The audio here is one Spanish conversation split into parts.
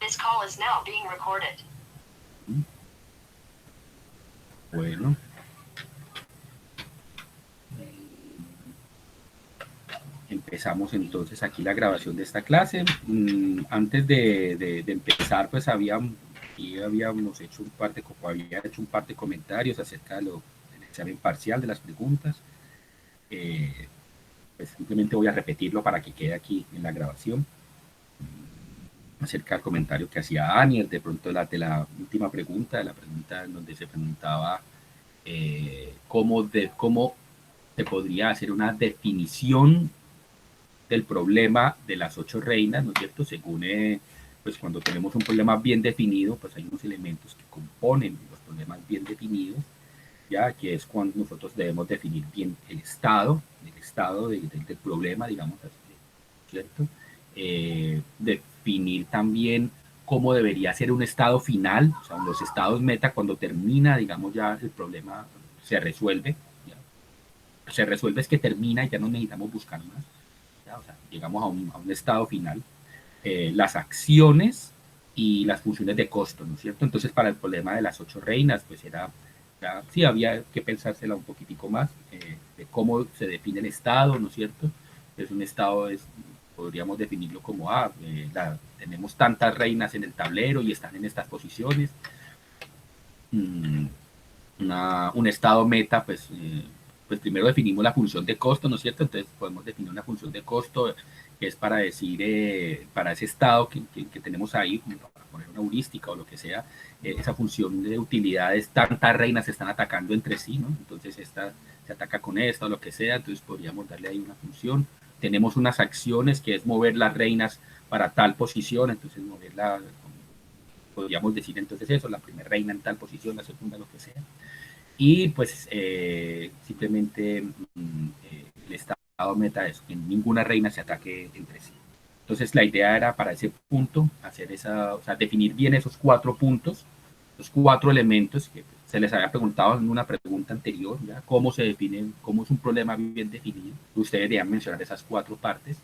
This call is now being recorded. Bueno. Empezamos entonces aquí la grabación de esta clase. Antes de empezar, pues habíamos hecho había hecho un par de comentarios acerca del examen parcial, de las preguntas. Pues simplemente voy a repetirlo para que quede aquí en la grabación. Acerca del comentario que hacía Aniel, de pronto de la última pregunta, de la pregunta en donde se preguntaba cómo se podría hacer una definición del problema de las 8 reinas, ¿no es cierto? Según, pues cuando tenemos un problema bien definido, pues hay unos elementos que componen los problemas bien definidos, ya que es cuando nosotros debemos definir bien el estado del problema, digamos así, ¿cierto? Definir también cómo debería ser un estado final, o sea, los estados meta, cuando termina, digamos, ya el problema se resuelve, ¿ya? Se resuelve es que termina y ya no necesitamos buscar más. O sea, llegamos a un estado final, las acciones y las funciones de costo, ¿no es cierto? Entonces, para el problema de las 8 reinas, pues sí había que pensársela un poquitico más, de cómo se define el estado, ¿no es cierto? Es un estado, podríamos definirlo como, tenemos tantas reinas en el tablero y están en estas posiciones. Un estado meta, pues primero definimos la función de costo, ¿no es cierto? Entonces podemos definir una función de costo que es para decir, para ese estado que tenemos ahí, como para poner una heurística o lo que sea, esa función de utilidades, tantas reinas se están atacando entre sí, ¿no? Entonces esta se ataca con esta o lo que sea, entonces podríamos darle ahí una función. Tenemos unas acciones que es mover las reinas para tal posición, entonces moverla, podríamos decir entonces eso, la primera reina en tal posición, la segunda, lo que sea. Y pues simplemente el estado meta es que ninguna reina se ataque entre sí. Entonces la idea era para ese punto hacer o sea, definir bien esos 4 puntos, los 4 elementos que se les había preguntado en una pregunta anterior, ¿ya? Cómo se define, cómo es un problema bien definido. Ustedes deberían mencionar esas 4 partes.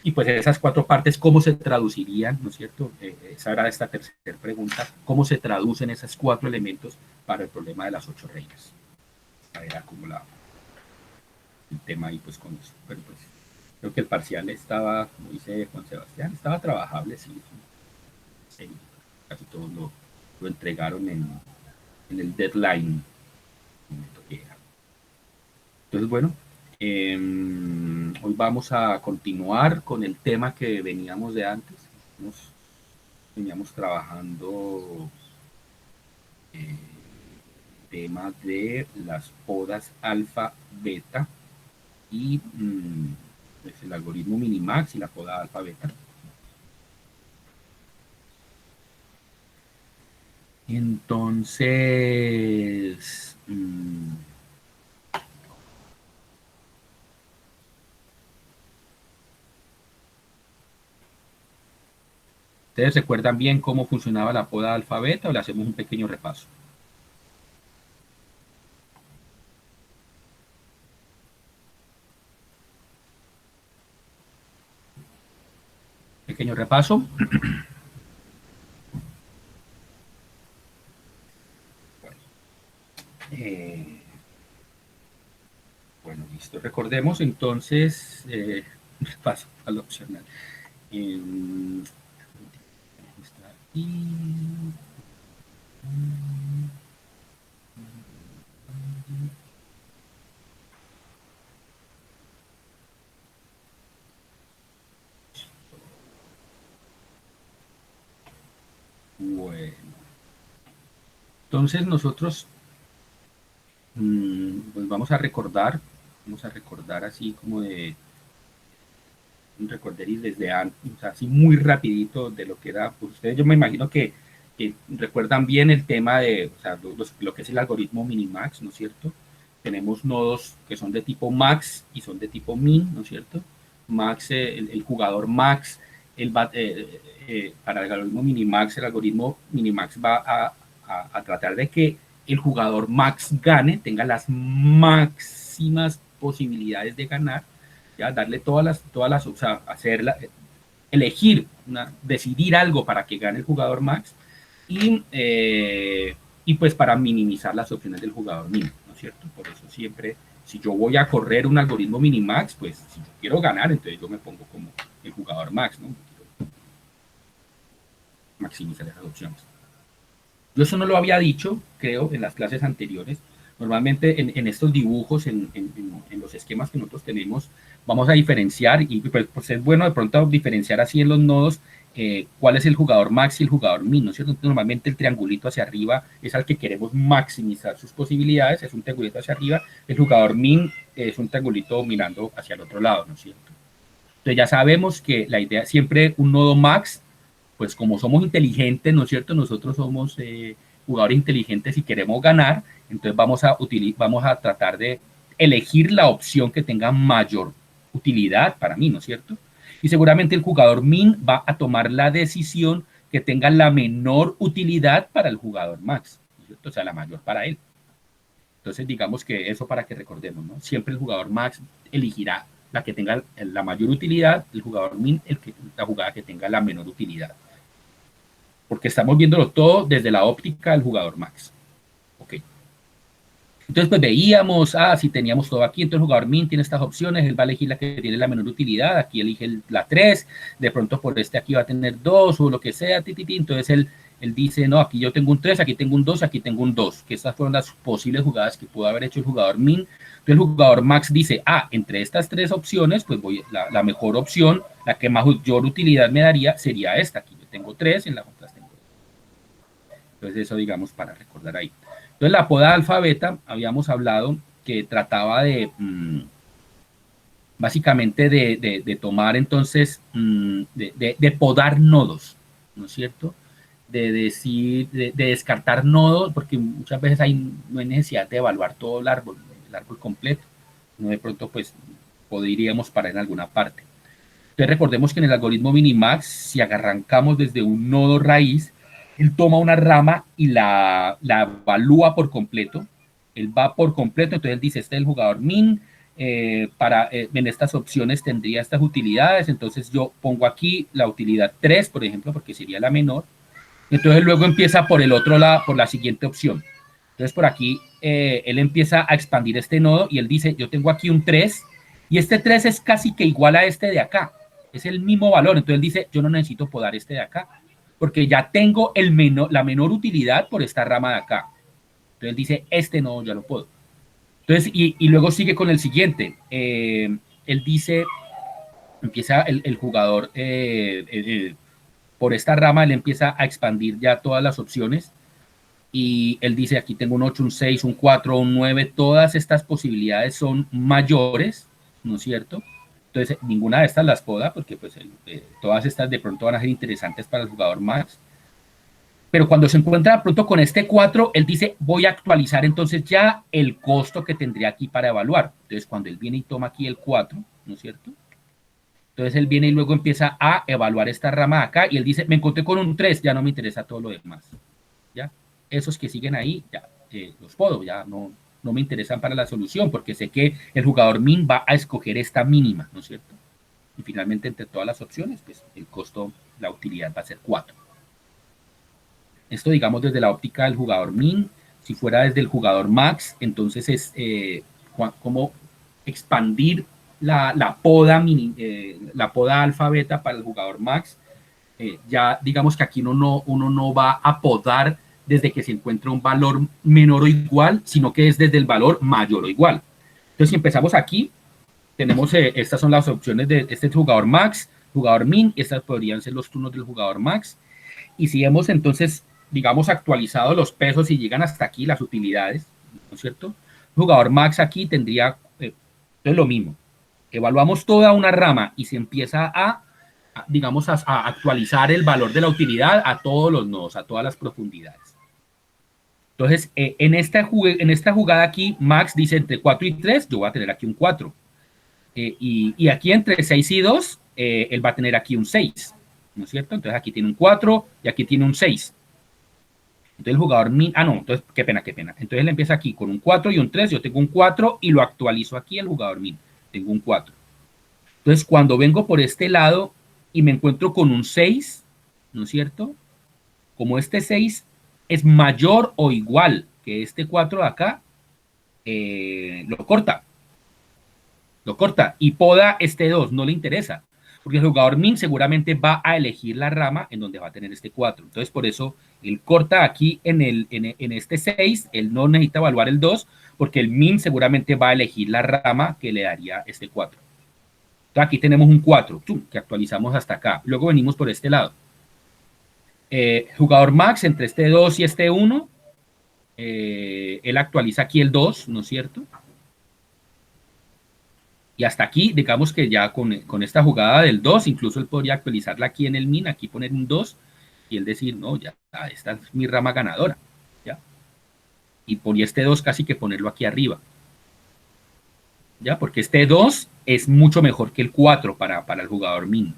Y pues esas 4 partes, ¿cómo se traducirían? ¿No es cierto? Esa era esta tercera pregunta. ¿Cómo se traducen esos 4 elementos para el problema de las 8 reinas? Era como el tema ahí pues con eso. Pero pues creo que el parcial estaba, como dice Juan Sebastián, estaba trabajable, sí. Sí, casi todos lo entregaron en el deadline. Entonces, bueno, hoy vamos a continuar con el tema que veníamos de antes. Veníamos trabajando temas de las podas alfa, beta y pues el algoritmo minimax y la poda alfa, beta. Entonces, ¿ustedes recuerdan bien cómo funcionaba la poda alfa beta o le hacemos un pequeño repaso? Pequeño repaso. Bueno, listo. Recordemos entonces, paso a lo opcional. Está aquí. Bueno, entonces nosotros pues vamos a recordar así como de recordar y desde antes, o sea, así muy rapidito de lo que era, pues ustedes yo me imagino que recuerdan bien el tema de, o sea, lo que es el algoritmo minimax, ¿no es cierto? Tenemos nodos que son de tipo max y son de tipo min, ¿no es cierto? Max, el jugador max, para el algoritmo minimax va a tratar de que el jugador max gane, tenga las máximas posibilidades de ganar, ya darle todas las, o sea, hacerla, elegir, decidir algo para que gane el jugador max y pues para minimizar las opciones del jugador min, ¿no es cierto? Por eso siempre, si yo voy a correr un algoritmo minimax, pues si yo quiero ganar, entonces yo me pongo como el jugador max, ¿no? Maximizar esas opciones. Yo eso no lo había dicho, creo, en las clases anteriores. Normalmente en estos dibujos, en los esquemas que nosotros tenemos, vamos a diferenciar, y pues es bueno de pronto diferenciar así en los nodos cuál es el jugador max y el jugador min, ¿no es cierto? Normalmente el triangulito hacia arriba es al que queremos maximizar sus posibilidades, es un triangulito hacia arriba, el jugador min es un triangulito mirando hacia el otro lado, ¿no es cierto? Entonces ya sabemos que la idea, siempre un nodo max, pues como somos inteligentes, ¿no es cierto? Nosotros somos jugadores inteligentes y queremos ganar, entonces vamos a tratar de elegir la opción que tenga mayor utilidad para mí, ¿no es cierto? Y seguramente el jugador min va a tomar la decisión que tenga la menor utilidad para el jugador max, ¿no es cierto? O sea, la mayor para él. Entonces, digamos que eso para que recordemos, ¿no? Siempre el jugador max elegirá la que tenga la mayor utilidad, el jugador min la jugada que tenga la menor utilidad. Porque estamos viéndolo todo desde la óptica del jugador max. Ok. Entonces, pues veíamos, si teníamos todo aquí, entonces el jugador min tiene estas opciones, él va a elegir la que tiene la menor utilidad, aquí elige la 3, de pronto por aquí va a tener 2 o lo que sea, entonces él dice, no, aquí yo tengo un 3, aquí tengo un 2, aquí tengo un 2, que estas fueron las posibles jugadas que pudo haber hecho el jugador min. Entonces el jugador max dice, entre estas 3 opciones, pues la mejor opción, la que mayor utilidad me daría, sería esta, aquí yo tengo 3, en las otras tengo 2. Entonces eso digamos para recordar ahí. Entonces la poda alfa-beta, habíamos hablado que trataba de, básicamente de tomar entonces, de podar nodos, ¿no es cierto? De descartar nodos, porque muchas veces no hay necesidad de evaluar todo el árbol completo, no de pronto pues podríamos parar en alguna parte. Entonces recordemos que en el algoritmo minimax, si arrancamos desde un nodo raíz, él toma una rama y la evalúa por completo, él va por completo, entonces él dice, este es el jugador min, en estas opciones tendría estas utilidades, entonces yo pongo aquí la utilidad 3, por ejemplo, porque sería la menor, entonces luego empieza por el otro lado, por la siguiente opción. Entonces por aquí él empieza a expandir este nodo y él dice, yo tengo aquí un 3 y este 3 es casi que igual a este de acá. Es el mismo valor. Entonces él dice, yo no necesito podar este de acá porque ya tengo la menor utilidad por esta rama de acá. Entonces él dice, este no, ya lo puedo. Entonces, y luego sigue con el siguiente. Él dice, empieza el jugador... por esta rama él empieza a expandir ya todas las opciones y él dice aquí tengo un 8, un 6, un 4, un 9, todas estas posibilidades son mayores, ¿no es cierto? Entonces ninguna de estas las poda porque pues todas estas de pronto van a ser interesantes para el jugador max, pero cuando se encuentra de pronto con este 4, él dice voy a actualizar entonces ya el costo que tendría aquí para evaluar. Entonces cuando él viene y toma aquí el 4, ¿no es cierto? Entonces él viene y luego empieza a evaluar esta rama de acá y él dice, me encontré con un 3, ya no me interesa todo lo demás. ¿Ya? Esos que siguen ahí, ya los podo, ya no me interesan para la solución porque sé que el jugador min va a escoger esta mínima, ¿no es cierto? Y finalmente entre todas las opciones, pues el costo, la utilidad va a ser 4. Esto digamos desde la óptica del jugador min. Si fuera desde el jugador max, entonces es como expandir la poda alfa-beta para el jugador max. Ya digamos que aquí uno no va a podar desde que se encuentra un valor menor o igual, sino que es desde el valor mayor o igual. Entonces, si empezamos aquí, tenemos, estas son las opciones de este jugador max, jugador min, estas podrían ser los turnos del jugador max. Y si hemos entonces, digamos, actualizado los pesos y llegan hasta aquí las utilidades, ¿no es cierto? El jugador max aquí tendría, entonces lo mismo. Evaluamos toda una rama y se empieza digamos, a actualizar el valor de la utilidad a todos los nodos, a todas las profundidades. Entonces, en esta jugada aquí, max dice entre 4 y 3, yo voy a tener aquí un 4. Y aquí entre 6 y 2, él va a tener aquí un 6, ¿no es cierto? Entonces aquí tiene un 4 y aquí tiene un 6. Entonces el jugador min, no, entonces qué pena. Entonces él empieza aquí con un 4 y un 3, yo tengo un 4 y lo actualizo aquí el jugador min, tengo un 4. Entonces cuando vengo por este lado, y me encuentro con un 6, ¿no es cierto? Como este 6 es mayor o igual que este 4 de acá, lo corta y poda este 2, no le interesa, porque el jugador min seguramente va a elegir la rama en donde va a tener este 4. Entonces, por eso él corta aquí en este 6, él no necesita evaluar el 2, porque el min seguramente va a elegir la rama que le daría este 4. Entonces, aquí tenemos un 4 que actualizamos hasta acá. Luego venimos por este lado. Jugador max entre este 2 y este 1, él actualiza aquí el 2, ¿no es cierto? Y hasta aquí, digamos que ya con esta jugada del 2, incluso él podría actualizarla aquí en el min, aquí poner un 2 y él decir, no, ya, esta es mi rama ganadora. ¿Ya? Y ponía este 2 casi que ponerlo aquí arriba. ¿Ya? Porque este 2 es mucho mejor que el 4 para el jugador min.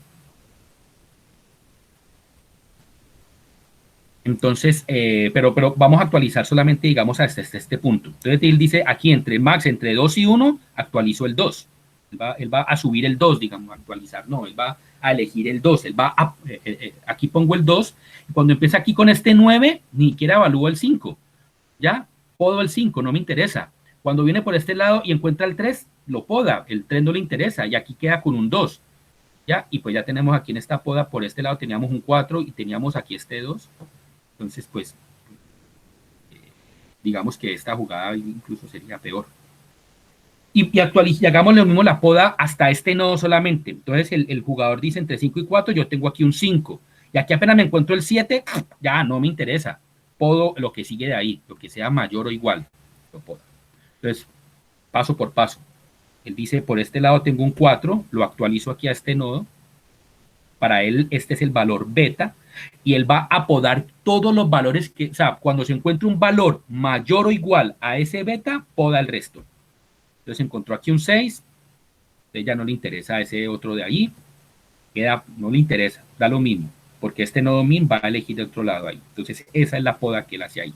Entonces, pero vamos a actualizar solamente, digamos, hasta este punto. Entonces, él dice aquí entre max, entre 2 y 1, actualizo el 2. Él va a subir el 2, digamos, actualizar. No, él va a elegir el 2. Él va a, aquí pongo el 2. Cuando empieza aquí con este 9, ni siquiera evalúo el 5. ¿Ya? Podo el 5, no me interesa. Cuando viene por este lado y encuentra el 3, lo poda. El 3 no le interesa y aquí queda con un 2. ¿Ya? Y pues ya tenemos aquí en esta poda, por este lado teníamos un 4 y teníamos aquí este 2. Entonces, pues, digamos que esta jugada incluso sería peor. Y hagamos lo mismo la poda hasta este nodo solamente. Entonces, el jugador dice entre 5 y 4, yo tengo aquí un 5. Y aquí apenas me encuentro el 7, ya no me interesa. Podo lo que sigue de ahí, lo que sea mayor o igual. Lo podo. Entonces, paso por paso. Él dice, por este lado tengo un 4, lo actualizo aquí a este nodo. Para él, este es el valor beta. Y él va a podar todos los valores que, o sea, cuando se encuentre un valor mayor o igual a ese beta, poda el resto. Entonces encontró aquí un 6, entonces ya no le interesa a ese otro de ahí, queda, no le interesa, da lo mismo, porque este nodo min va a elegir de otro lado ahí. Entonces esa es la poda que él hace ahí.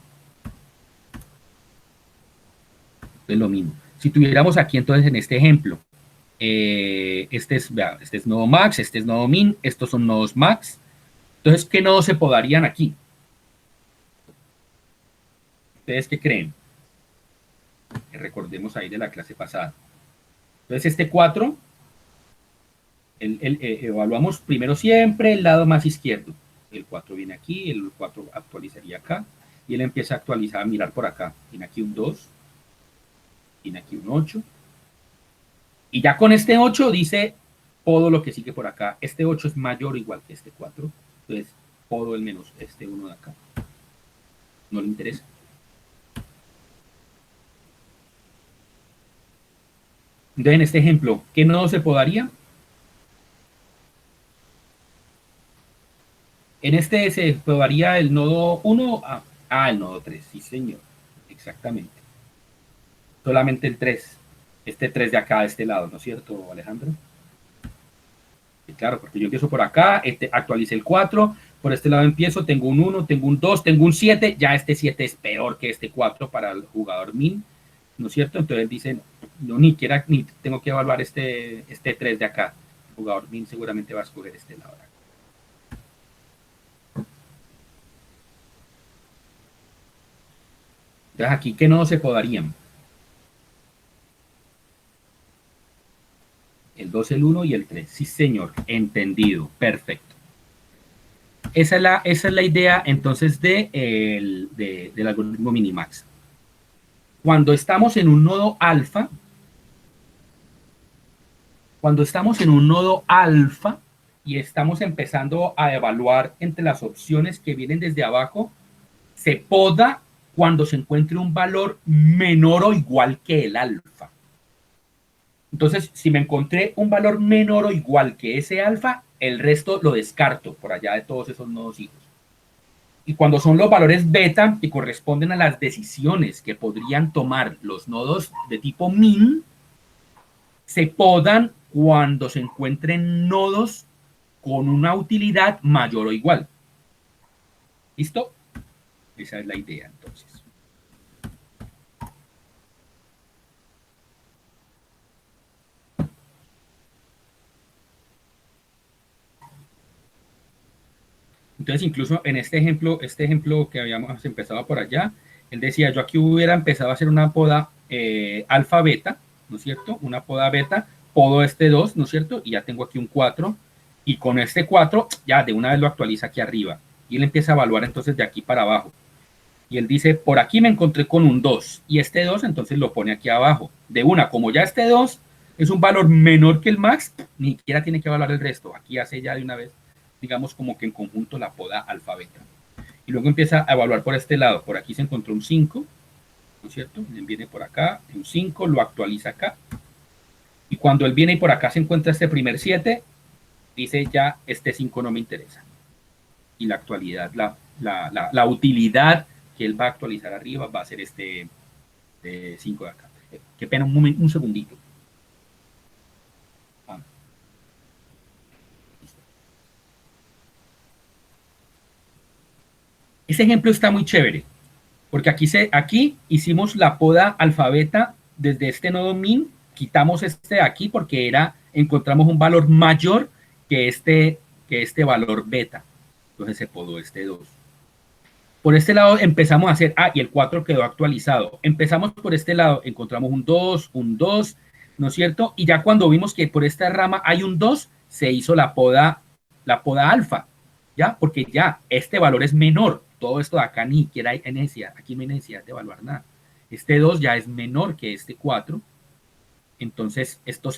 Entonces lo mismo. Si tuviéramos aquí entonces en este ejemplo, este es nodo max, este es nodo min, estos son nodos max. Entonces, ¿qué nodos se podarían aquí? ¿Ustedes qué creen? Recordemos ahí de la clase pasada. Entonces, este 4, evaluamos primero siempre el lado más izquierdo. El 4 viene aquí, el 4 actualizaría acá, y él empieza a actualizar, a mirar por acá. Tiene aquí un 2, tiene aquí un 8, y ya con este 8 dice todo lo que sigue por acá. Este 8 es mayor o igual que este 4, entonces todo el menos este 1 de acá. No le interesa. Entonces, en este ejemplo, ¿qué nodo se podaría? En este se probaría el nodo 1 el nodo 3, sí señor, exactamente. Solamente el 3, este 3 de acá, de este lado, ¿no es cierto, Alejandro? Y claro, porque yo empiezo por acá, actualicé el 4, por este lado empiezo, tengo un 1, tengo un 2, tengo un 7, ya este 7 es peor que este 4 para el jugador min, ¿no es cierto? Entonces dicen, no, ni tengo que evaluar este 3 de acá. El jugador min seguramente va a escoger este lado. Entonces aquí, ¿qué nodos se podarían? El 2, el 1 y el 3. Sí, señor. Entendido. Perfecto. Esa es la idea entonces del algoritmo Minimax. Cuando estamos en un nodo alfa, y estamos empezando a evaluar entre las opciones que vienen desde abajo, se poda cuando se encuentre un valor menor o igual que el alfa. Entonces, si me encontré un valor menor o igual que ese alfa, el resto lo descarto por allá de todos esos nodos hijos. Y cuando son los valores beta que corresponden a las decisiones que podrían tomar los nodos de tipo min, se podan cuando se encuentren nodos con una utilidad mayor o igual. ¿Listo? Esa es la idea entonces. Entonces, incluso en este ejemplo que habíamos empezado por allá, él decía, yo aquí hubiera empezado a hacer una poda alfa beta, ¿no es cierto? Una poda beta, podo este 2, ¿no es cierto? Y ya tengo aquí un 4, y con este 4 ya de una vez lo actualiza aquí arriba, y él empieza a evaluar entonces de aquí para abajo. Y él dice, por aquí me encontré con un 2, y este 2 entonces lo pone aquí abajo. De una, como ya este 2 es un valor menor que el max, ni siquiera tiene que evaluar el resto. Aquí hace ya de una vez, digamos, como que en conjunto la poda alfa beta. Y luego empieza a evaluar por este lado. Por aquí se encontró un 5, ¿no es cierto? Él viene por acá, un 5, lo actualiza acá. Y cuando él viene y por acá se encuentra este primer 7, dice ya este 5 no me interesa. Y la actualidad, la utilidad que él va a actualizar arriba va a ser este 5 de acá. Qué pena, un segundito. Ah. Este ejemplo está muy chévere, porque aquí hicimos la poda alfabeta desde este nodo min, quitamos este de aquí porque encontramos un valor mayor que este valor beta. Entonces se podó este 2. Por este lado empezamos a hacer, y el 4 quedó actualizado. Empezamos por este lado, encontramos un 2, ¿no es cierto? Y ya cuando vimos que por esta rama hay un 2, se hizo la poda alfa, ¿ya? Porque ya este valor es menor. Todo esto de acá ni siquiera hay necesidad, aquí no hay necesidad de evaluar nada. Este 2 ya es menor que este 4, entonces esto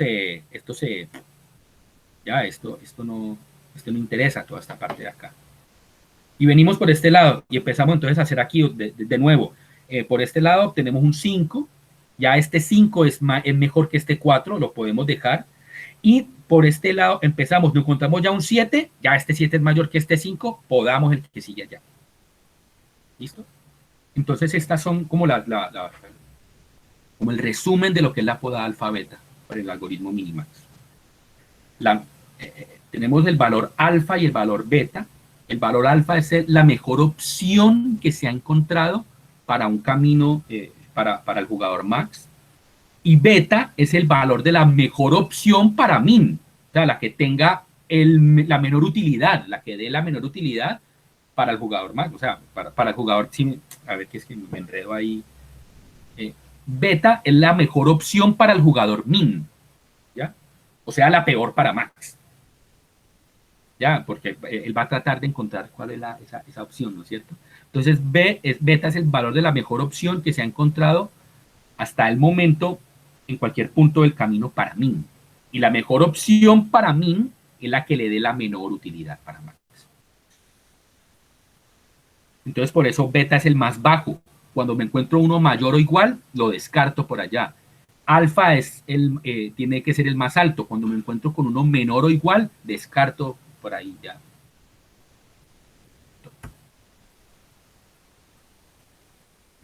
no interesa toda esta parte de acá. Y venimos por este lado y empezamos entonces a hacer aquí de nuevo. Por este lado obtenemos un 5, ya este 5 es mejor que este 4, lo podemos dejar. Y por este lado empezamos, nos encontramos ya un 7, ya este 7 es mayor que este 5, podamos el que sigue allá. ¿Listo? Entonces estas son como como el resumen de lo que es la poda alfa beta para el algoritmo Minimax. Tenemos el valor alfa y el valor beta. El valor alfa es la mejor opción que se ha encontrado para un camino para el jugador max. Y beta es el valor de la mejor opción para min, o sea, la que tenga la menor utilidad, la que dé la menor utilidad para el jugador max, o sea, para el jugador, a ver, que es que me enredo ahí. Beta es la mejor opción para el jugador min, ¿ya? O sea, la peor para max. Ya, porque él va a tratar de encontrar cuál es esa opción, ¿no es cierto? Entonces, beta es el valor de la mejor opción que se ha encontrado hasta el momento en cualquier punto del camino para min. Y la mejor opción para min es la que le dé la menor utilidad para max. Entonces, por eso beta es el más bajo. Cuando me encuentro uno mayor o igual, lo descarto por allá. Alfa tiene que ser el más alto. Cuando me encuentro con uno menor o igual, descarto por ahí ya.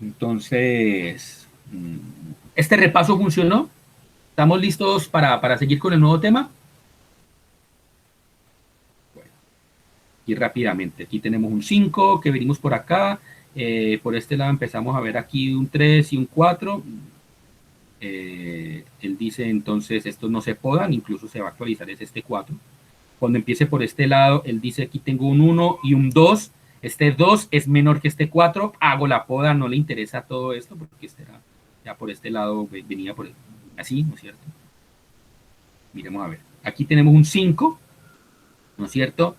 Entonces, ¿este repaso funcionó? ¿Estamos listos para seguir con el nuevo tema? Bueno, y rápidamente, aquí tenemos un 5 que venimos por acá. Por este lado empezamos a ver aquí un 3 y un 4. Él dice entonces estos no se podan, incluso se va a actualizar es este 4. Cuando empiece por este lado, él dice aquí tengo un 1 y un 2. Este 2 es menor que este 4, hago la poda, no le interesa todo esto porque este era, ya por este lado venía por así, ¿no es cierto? Miremos a ver. Aquí tenemos un 5, ¿no es cierto?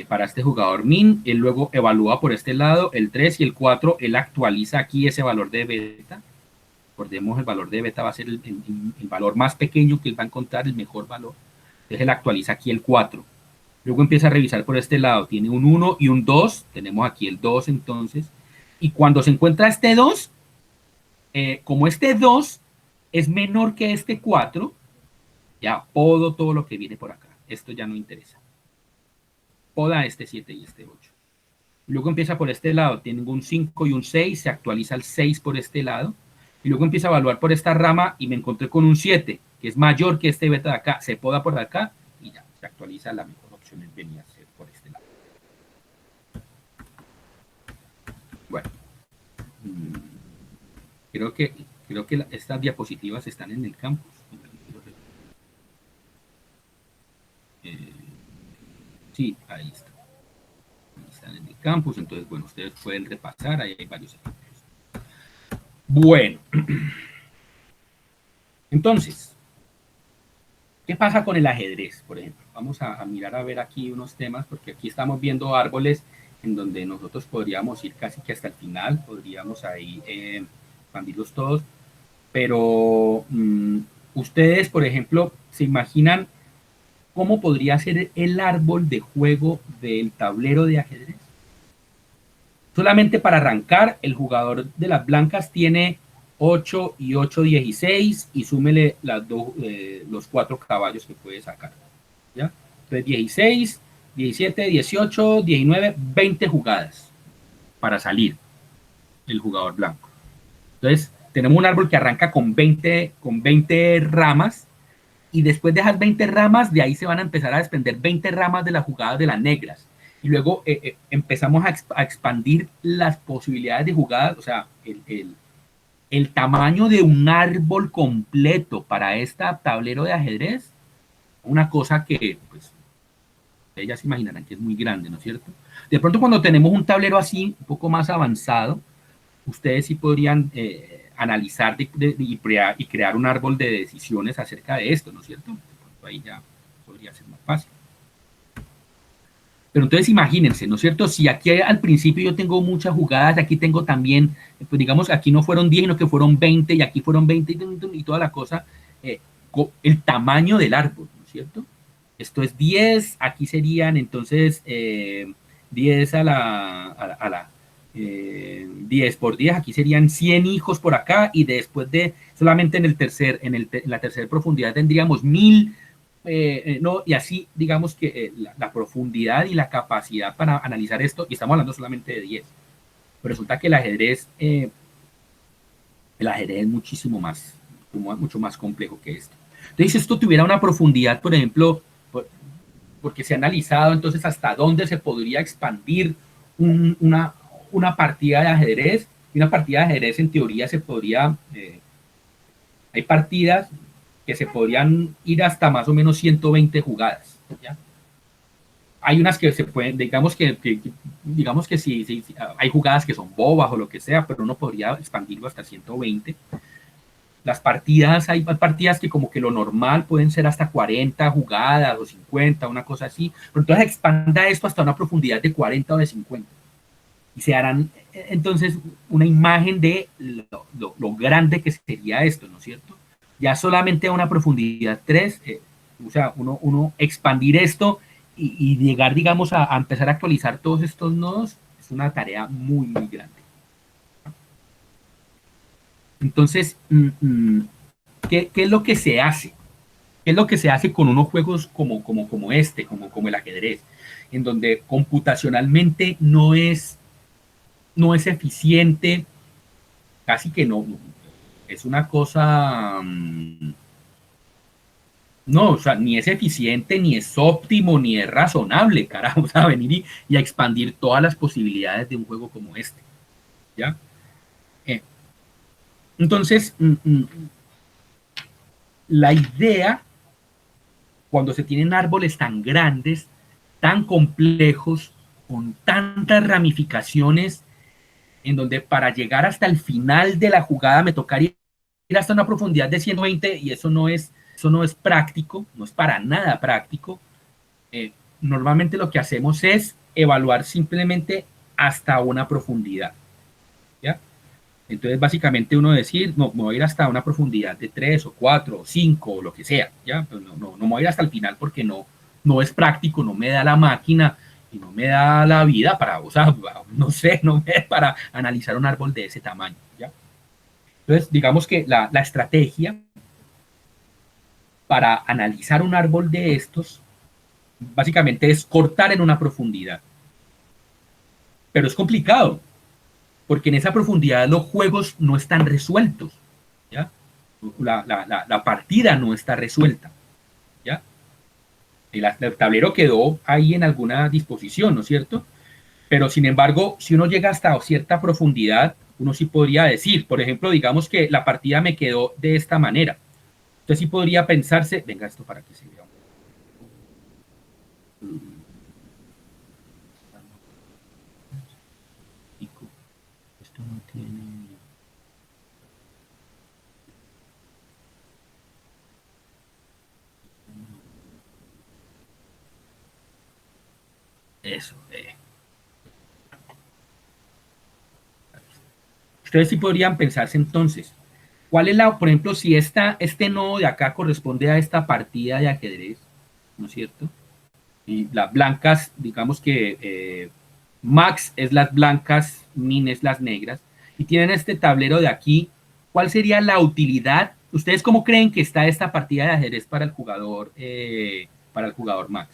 Para este jugador min, él luego evalúa por este lado el 3 y el 4, él actualiza aquí ese valor de beta. Recordemos, el valor de beta va a ser el valor más pequeño que él va a encontrar, el mejor valor. Entonces él actualiza aquí el 4. Luego empieza a revisar por este lado, tiene un 1 y un 2, tenemos aquí el 2 entonces, y cuando se encuentra este 2, como este 2 es menor que este 4, ya podo todo lo que viene por acá, esto ya no interesa, poda este 7 y este 8. Luego empieza por este lado, tiene un 5 y un 6, se actualiza el 6 por este lado, y luego empieza a evaluar por esta rama y me encontré con un 7, que es mayor que este beta de acá, se poda por acá y ya, se actualiza la mejor opción, venía a ser por este lado. Bueno, creo que estas diapositivas están en el campus. Sí, ahí está. en el campus, entonces, bueno, ustedes pueden repasar, ahí hay varios ejemplos. Bueno, entonces, ¿qué pasa con el ajedrez, por ejemplo? Vamos a mirar a ver aquí unos temas, porque aquí estamos viendo árboles en donde nosotros podríamos ir casi que hasta el final, podríamos ahí expandirlos todos, pero ustedes, por ejemplo, se imaginan cómo podría ser el árbol de juego del tablero de ajedrez. Solamente para arrancar, el jugador de las blancas tiene 8 y 8, 16 y súmele los 4 caballos que puede sacar. ¿Ya? Entonces 16, 17, 18, 19, 20 jugadas para salir el jugador blanco. Entonces tenemos un árbol que arranca con 20 ramas y después de esas 20 ramas, de ahí se van a empezar a desprender 20 ramas de las jugadas de las negras. Y luego empezamos a expandir las posibilidades de jugadas, o sea, el tamaño de un árbol completo para este tablero de ajedrez, una cosa que, pues, ellas se imaginarán que es muy grande, ¿no es cierto? De pronto cuando tenemos un tablero así, un poco más avanzado, ustedes sí podrían analizar y crear un árbol de decisiones acerca de esto, ¿no es cierto? Ahí ya podría ser más fácil. Pero entonces imagínense, ¿no es cierto? Si aquí al principio yo tengo muchas jugadas, aquí tengo también, pues digamos, aquí no fueron 10, sino que fueron 20, y aquí fueron 20 y toda la cosa, el tamaño del árbol, ¿no es cierto? Esto es 10, aquí serían entonces 10 a la 10 por 10, aquí serían 100 hijos por acá, y después de solamente en la tercera profundidad tendríamos 1000, no, y así digamos que la profundidad y la capacidad para analizar esto, y estamos hablando solamente de 10, pero resulta que el ajedrez es muchísimo más, mucho más complejo que esto. Entonces, si esto tuviera una profundidad, por ejemplo, porque se ha analizado entonces hasta dónde se podría expandir una partida de ajedrez, y una partida de ajedrez en teoría se podría, hay partidas que se podrían ir hasta más o menos 120 jugadas, ¿ya? Hay unas que se pueden, digamos que sí, hay jugadas que son bobas o lo que sea, pero uno podría expandirlo hasta 120. Hay partidas que como que lo normal pueden ser hasta 40 jugadas o 50, una cosa así, pero entonces expanda esto hasta una profundidad de 40 o de 50. Y se harán entonces una imagen de lo grande que sería esto, ¿no es cierto? Ya solamente a una profundidad 3, o sea, uno expandir esto y llegar, digamos, a empezar a actualizar todos estos nodos, es una tarea muy, muy grande. Entonces, ¿qué es lo que se hace? ¿Qué es lo que se hace con unos juegos como este, como el ajedrez? En donde computacionalmente no es eficiente, casi que no, es una cosa, no, o sea, ni es eficiente, ni es óptimo, ni es razonable, carajo, o sea, venir y a expandir todas las posibilidades de un juego como este, ¿ya? Eh, entonces, la idea, cuando se tienen árboles tan grandes, tan complejos, con tantas ramificaciones, en donde para llegar hasta el final de la jugada me tocaría ir hasta una profundidad de 120, y eso no es práctico, no es para nada práctico. Normalmente lo que hacemos es evaluar simplemente hasta una profundidad, ¿ya? Entonces, básicamente uno decir, no, me voy a ir hasta una profundidad de 3 o 4 o 5 o lo que sea, ¿ya? Pues no me voy a ir hasta el final porque no es práctico, no me da la máquina y no me da la vida para, o sea, no sé, no me da para analizar un árbol de ese tamaño, ¿ya? Entonces, digamos que la estrategia para analizar un árbol de estos, básicamente es cortar en una profundidad. Pero es complicado, porque en esa profundidad los juegos no están resueltos, ¿ya? La partida no está resuelta, ¿ya? El tablero quedó ahí en alguna disposición, ¿no es cierto? Pero sin embargo, si uno llega hasta cierta profundidad, uno sí podría decir, por ejemplo, digamos que la partida me quedó de esta manera. Entonces sí podría pensarse, venga esto para que se vea. Eso. Ustedes sí podrían pensarse entonces, ¿cuál es la, por ejemplo, si este nodo de acá corresponde a esta partida de ajedrez, ¿no es cierto? Y las blancas, digamos que max es las blancas, min es las negras, y tienen este tablero de aquí, ¿cuál sería la utilidad? ¿Ustedes cómo creen que está esta partida de ajedrez para el jugador max?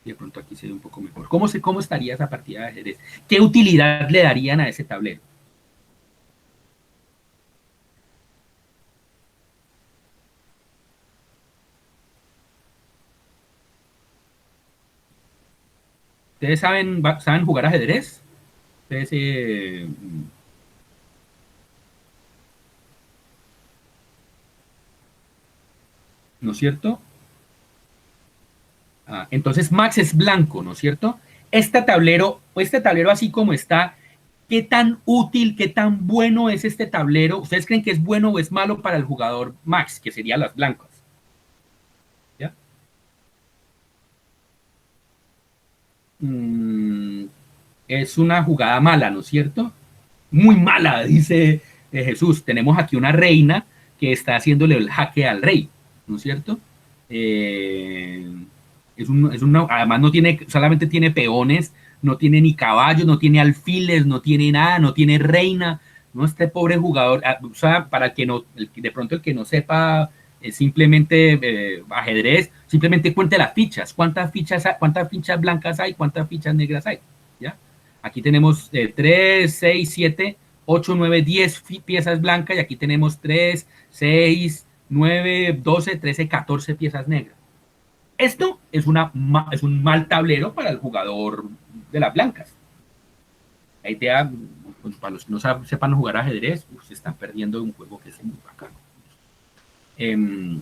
Y de pronto aquí se ve un poco mejor. ¿Cómo estaría esa partida de ajedrez? ¿Qué utilidad le darían a ese tablero? ¿Ustedes saben jugar ajedrez? Ustedes, ¿no es cierto? Entonces Max es blanco, ¿no es cierto? Este tablero así como está, ¿qué tan útil, qué tan bueno es este tablero? ¿Ustedes creen que es bueno o es malo para el jugador Max, que serían las blancas? ¿Ya? Mm, es una jugada mala, ¿no es cierto? Muy mala, dice Jesús. Tenemos aquí una reina que está haciéndole el jaque al rey, ¿no es cierto? Eh, además no tiene, solamente tiene peones, no tiene ni caballos, no tiene alfiles, no tiene nada, no tiene reina, ¿no? Este pobre jugador, o sea, para que no, de pronto el que no sepa simplemente ajedrez, simplemente cuente las fichas, cuántas fichas blancas hay, cuántas fichas negras hay, ¿ya? Aquí tenemos 3, 6, 7, 8, 9, 10 piezas blancas y aquí tenemos 3, 6, 9, 12, 13, 14 piezas negras. Esto es un mal tablero para el jugador de las blancas. La idea, pues, para los que no sepan jugar ajedrez, se están perdiendo un juego que es muy bacano. Eh,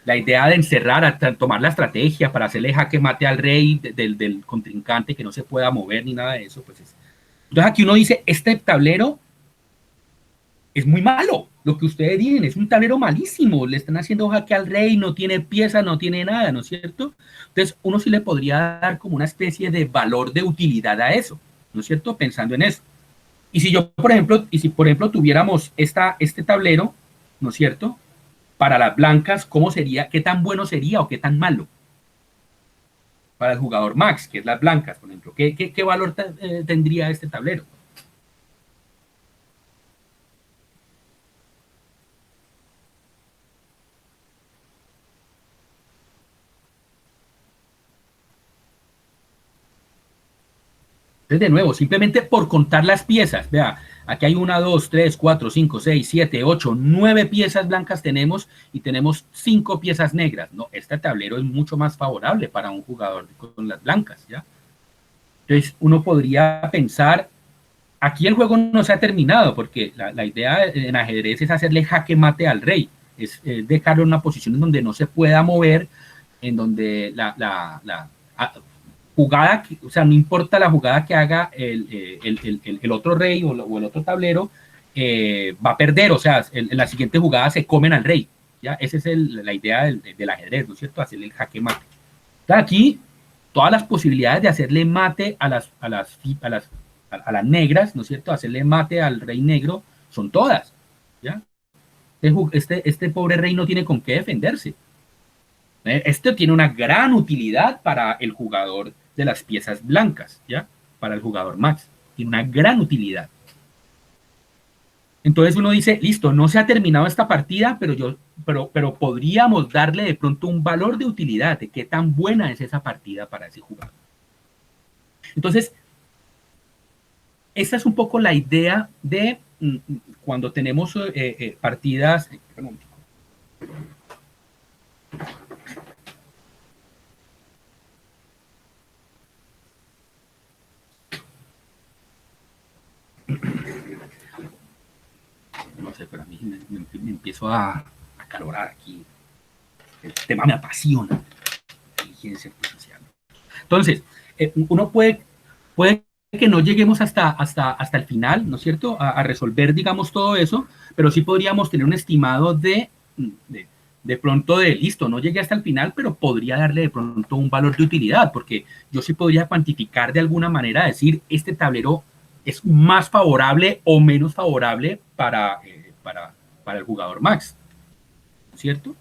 la idea de encerrar, tomar la estrategia para hacerle jaque mate al rey del contrincante, que no se pueda mover ni nada de eso, pues es. Entonces aquí uno dice, este tablero es muy malo. Lo que ustedes dicen es un tablero malísimo. Le están haciendo jaque al rey, no tiene pieza, no tiene nada, ¿no es cierto? Entonces, uno sí le podría dar como una especie de valor de utilidad a eso, ¿no es cierto? Pensando en eso. Y si yo, por ejemplo, tuviéramos este tablero, ¿no es cierto? Para las blancas, ¿cómo sería? ¿Qué tan bueno sería o qué tan malo? Para el jugador Max, que es las blancas, por ejemplo. ¿Qué valor tendría este tablero? Entonces, de nuevo, simplemente por contar las piezas, vea, aquí hay 1, 2, 3, 4, 5, 6, 7, 8, 9 piezas blancas tenemos y tenemos 5 piezas negras. No, este tablero es mucho más favorable para un jugador con las blancas, ¿ya? Entonces, uno podría pensar, aquí el juego no se ha terminado, porque la idea en ajedrez es hacerle jaque mate al rey, es dejarlo en una posición en donde no se pueda mover, en donde jugada, o sea, no importa la jugada que haga el otro rey o el otro tablero, va a perder, o sea, en la siguiente jugada se comen al rey, ¿ya? Esa es la idea del ajedrez, ¿no es cierto? Hacerle el jaque mate. Entonces, aquí, todas las posibilidades de hacerle mate a las negras, ¿no es cierto? Hacerle mate al rey negro, son todas, ¿ya? Este pobre rey no tiene con qué defenderse. Este tiene una gran utilidad para el jugador de las piezas blancas, ¿ya? Para el jugador Max. Tiene una gran utilidad. Entonces uno dice, listo, no se ha terminado esta partida, pero podríamos darle de pronto un valor de utilidad, de qué tan buena es esa partida para ese jugador. Entonces, esta es un poco la idea de cuando tenemos partidas. No sé, pero a mí me empiezo a acalorar aquí. El tema me apasiona. Inteligencia artificial. Entonces, uno puede que no lleguemos hasta el final, ¿no es cierto? A resolver, digamos, todo eso, pero sí podríamos tener un estimado de pronto de listo, no llegué hasta el final, pero podría darle de pronto un valor de utilidad, porque yo sí podría cuantificar de alguna manera, decir, este tablero es más favorable o menos favorable para el jugador Max, ¿cierto?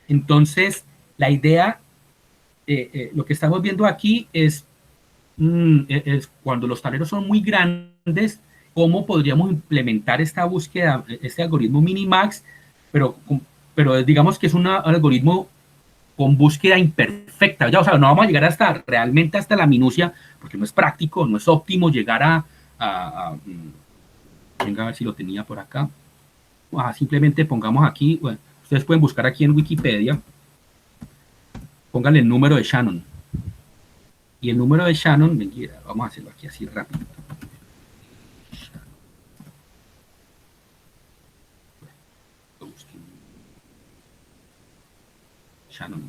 Entonces, la idea, lo que estamos viendo aquí es cuando los tableros son muy grandes, cómo podríamos implementar esta búsqueda, este algoritmo Minimax, pero, pero digamos que es un algoritmo con búsqueda imperfecta. Ya, o sea, no vamos a llegar hasta realmente hasta la minucia, porque no es práctico, no es óptimo llegar venga a ver si lo tenía por acá. Simplemente pongamos aquí, bueno, ustedes pueden buscar aquí en Wikipedia, pónganle el número de Shannon. Y el número de Shannon, vamos a hacerlo aquí así rápido. Shannon.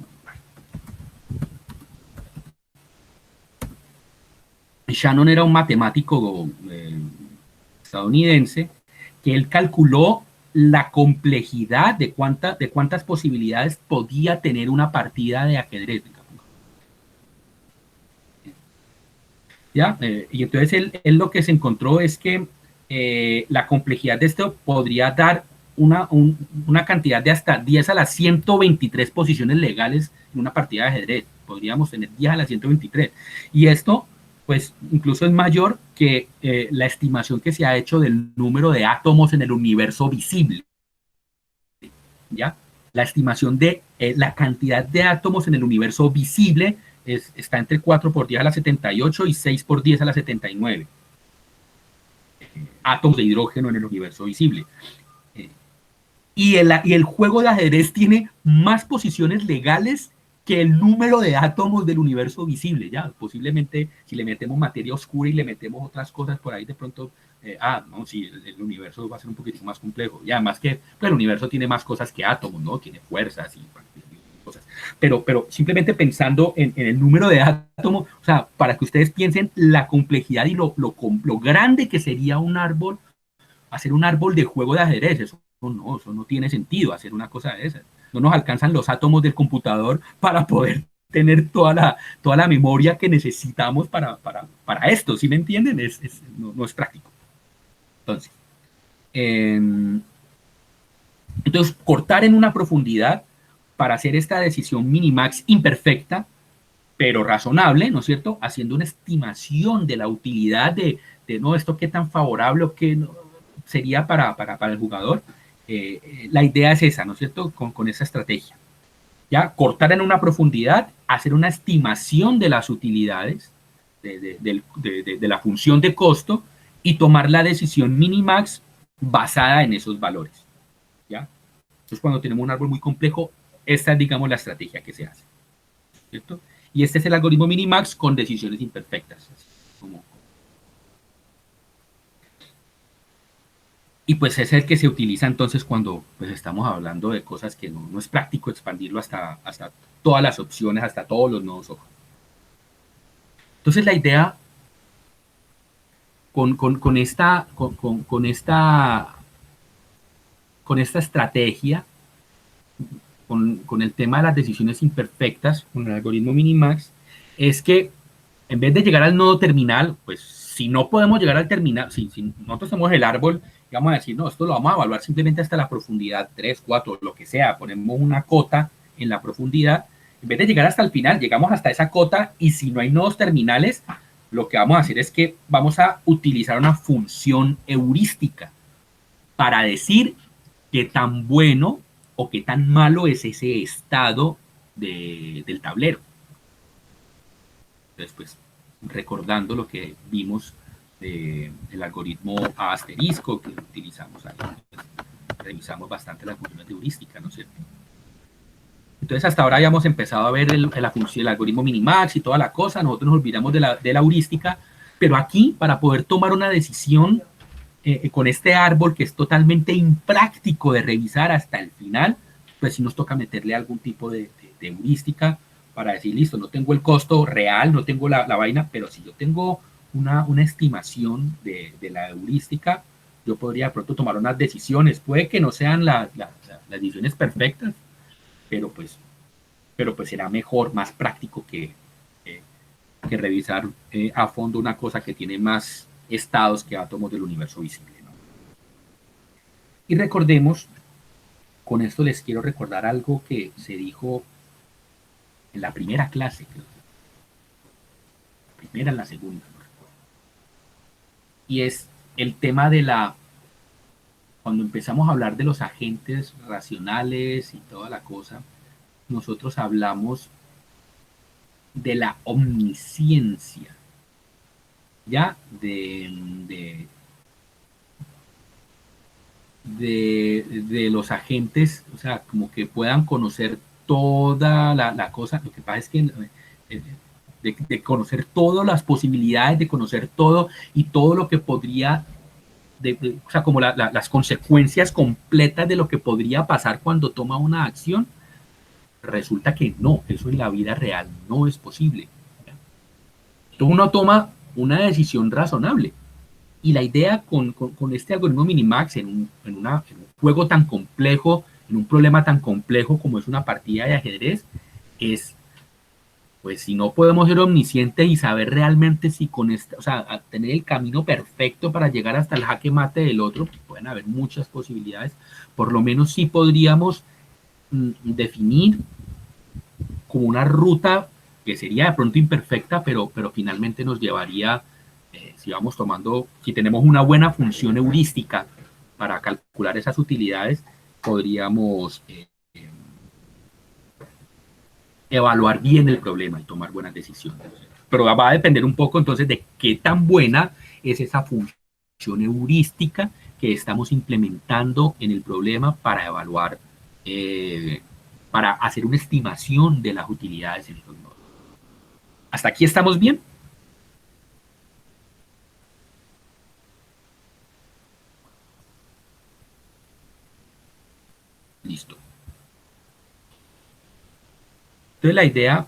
Shannon era un matemático estadounidense que él calculó la complejidad de cuántas posibilidades podía tener una partida de ajedrez. ¿Ya? Y entonces él lo que se encontró es que la complejidad de esto podría dar una cantidad de hasta 10 a las 123 posiciones legales en una partida de ajedrez. Podríamos tener 10 a las 123. Y esto, pues, incluso es mayor que la estimación que se ha hecho del número de átomos en el universo visible. ¿Ya? La estimación de la cantidad de átomos en el universo visible está entre 4 por 10 a la 78 y 6 por 10 a la 79 átomos de hidrógeno en el universo visible. Y el juego de ajedrez tiene más posiciones legales que el número de átomos del universo visible. Ya, posiblemente si le metemos materia oscura y le metemos otras cosas por ahí, de pronto, no, sí, el universo va a ser un poquito más complejo. Y además que pues, el universo tiene más cosas que átomos, ¿no? Tiene fuerzas y cosas. Pero simplemente pensando en el número de átomos, o sea, para que ustedes piensen la complejidad y lo grande que sería un árbol, hacer un árbol de juego de ajedrez, eso no tiene sentido, hacer una cosa de esas. No nos alcanzan los átomos del computador para poder tener toda la memoria que necesitamos para esto, ¿sí me entienden? No es práctico. Entonces, cortar en una profundidad para hacer esta decisión minimax imperfecta, pero razonable, ¿no es cierto? Haciendo una estimación de la utilidad no, esto qué tan favorable o qué no, sería para el jugador. La idea es esa, ¿no es cierto? Con esa estrategia. Ya, cortar en una profundidad, hacer una estimación de las utilidades de la función de costo y tomar la decisión minimax basada en esos valores. ¿Ya? Entonces, cuando tenemos un árbol muy complejo, esta es, digamos, la estrategia que se hace. ¿Cierto? Y este es el algoritmo minimax con decisiones imperfectas. Y pues es el que se utiliza entonces cuando pues, estamos hablando de cosas que no es práctico expandirlo hasta todas las opciones, hasta todos los nodos hoja. Entonces la idea con esta estrategia, con el tema de las decisiones imperfectas, con el algoritmo Minimax, es que en vez de llegar al nodo terminal, pues si no podemos llegar al terminal, si nosotros tenemos el árbol, vamos a decir, no, esto lo vamos a evaluar simplemente hasta la profundidad 3, 4, lo que sea, ponemos una cota en la profundidad, en vez de llegar hasta el final, llegamos hasta esa cota y si no hay nodos terminales, lo que vamos a hacer es que vamos a utilizar una función heurística para decir qué tan bueno o qué tan malo es ese estado del tablero. Entonces, pues, recordando lo que vimos del algoritmo A asterisco que utilizamos ahí, pues, revisamos bastante las funciones de heurística, ¿no es cierto? Entonces, hasta ahora ya hemos empezado a ver el algoritmo Minimax y toda la cosa, nosotros nos olvidamos de la heurística, pero aquí, para poder tomar una decisión con este árbol que es totalmente impráctico de revisar hasta el final, pues sí nos toca meterle algún tipo de heurística para decir, listo, no tengo el costo real, no tengo la vaina, pero si yo tengo una estimación de la heurística, yo podría de pronto tomar unas decisiones, puede que no sean las decisiones perfectas, pero pues, pero pues será mejor, más práctico eh, que revisar a fondo una cosa que tiene más estados que átomos del universo visible, ¿no? Y recordemos, con esto les quiero recordar algo que se dijo en la primera clase, creo que la primera, en la segunda, no recuerdo. Y es el tema de cuando empezamos a hablar de los agentes racionales y toda la cosa, nosotros hablamos de la omnisciencia, ya de los agentes, o sea, como que puedan conocer toda la cosa. Lo que pasa es que de conocer todas las posibilidades, de conocer todo y todo lo que podría, o sea, como las consecuencias completas de lo que podría pasar cuando toma una acción, resulta que no, eso en la vida real no es posible. Entonces uno toma una decisión razonable. Y la idea con este algoritmo Minimax en un juego tan complejo, en un problema tan complejo como es una partida de ajedrez, es, pues si no podemos ser omniscientes y saber realmente si con esta, o sea, tener el camino perfecto para llegar hasta el jaque mate del otro, pues pueden haber muchas posibilidades, por lo menos sí podríamos definir como una ruta que sería de pronto imperfecta, pero finalmente nos llevaría, si vamos tomando, si tenemos una buena función heurística para calcular esas utilidades, podríamos evaluar bien el problema y tomar buenas decisiones. Pero va a depender un poco entonces de qué tan buena es esa función heurística que estamos implementando en el problema para evaluar, para hacer una estimación de las utilidades en los nodos. ¿Hasta aquí estamos bien? Listo. Entonces la idea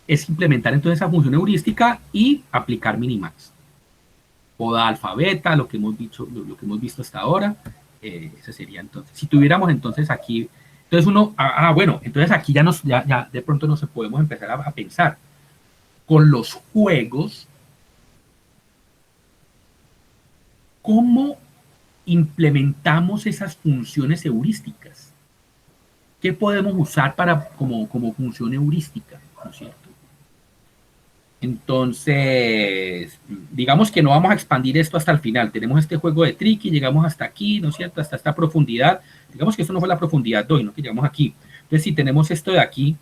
es implementar entonces esa función heurística y aplicar Minimax. Poda alfa beta, lo que hemos dicho, lo que hemos visto hasta ahora. Ese sería entonces. Si tuviéramos entonces aquí, entonces uno, bueno, entonces aquí ya de pronto nos podemos empezar a pensar con los juegos, cómo implementamos esas funciones heurísticas. ¿Qué podemos usar para, como función heurística? ¿No es cierto? Entonces, digamos que no vamos a expandir esto hasta el final. Tenemos este juego de tricky, llegamos hasta aquí, ¿no es cierto? Hasta esta profundidad. Digamos que esto no fue la profundidad de hoy, ¿no? Que llegamos aquí. Entonces, si tenemos esto de aquí,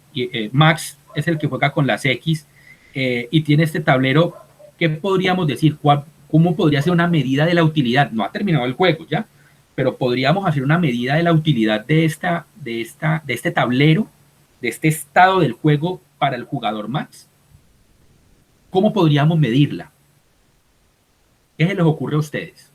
Max es el que juega con las X y tiene este tablero, ¿qué podríamos decir? ¿Cómo podría ser una medida de la utilidad? No ha terminado el juego, ¿ya? Pero podríamos hacer una medida de la utilidad de este tablero, de este estado del juego para el jugador Max. ¿Cómo podríamos medirla? ¿Qué se les ocurre a ustedes?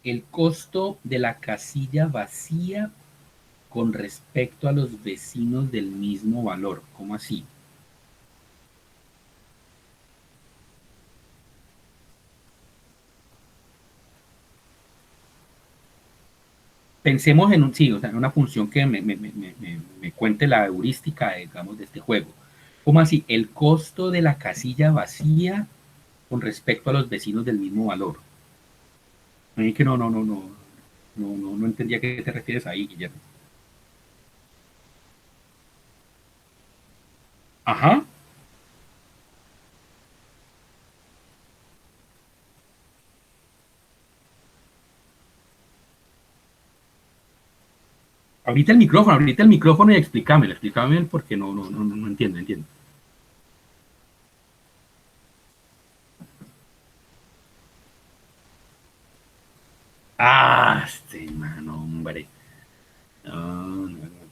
El costo de la casilla vacía con respecto a los vecinos del mismo valor. ¿Cómo así? Pensemos en sí, o sea, en una función que me cuente la heurística, digamos, de este juego. ¿Cómo así? El costo de la casilla vacía con respecto a los vecinos del mismo valor. A mí que no entendía a qué te refieres ahí, Guillermo. Ajá. Ahorita el micrófono y explícame porque no entiendo, entiendo. Este mano, hombre. No, no, no.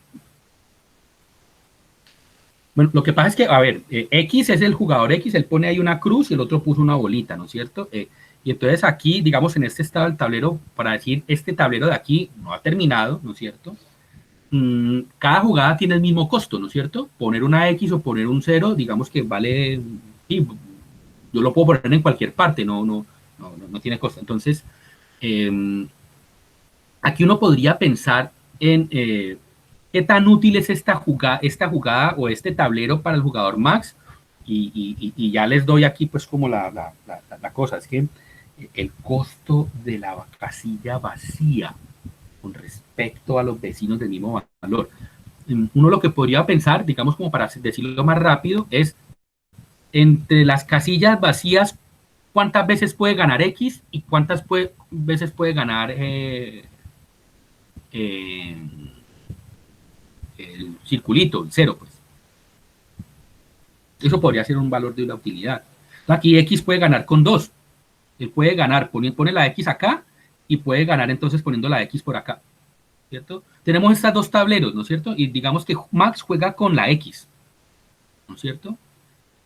Bueno, lo que pasa es que, a ver, X es el jugador X, él pone ahí una cruz y el otro puso una bolita, ¿no es cierto? Y entonces aquí, digamos, en este estado del tablero, para decir, este tablero de aquí no ha terminado, ¿no es cierto? Cada jugada tiene el mismo costo, ¿no es cierto? Poner una X o poner un cero, digamos que vale, sí, yo lo puedo poner en cualquier parte, no tiene costo. Entonces, eh, aquí uno podría pensar en qué tan útil es esta jugada o este tablero para el jugador Max. Y ya les doy aquí pues como la cosa, es que el costo de la casilla vacía con respecto a los vecinos del mismo valor. Uno lo que podría pensar, digamos como para decirlo más rápido, es entre las casillas vacías, ¿cuántas veces puede ganar X y cuántas veces puede ganar eh, el circulito, el cero? Pues eso podría ser un valor de una utilidad. Aquí X puede ganar con 2. Él puede ganar, pone la X acá y puede ganar entonces poniendo la X por acá. ¿Cierto? Tenemos estas dos tableros, ¿no es cierto? Y digamos que Max juega con la X, ¿no es cierto?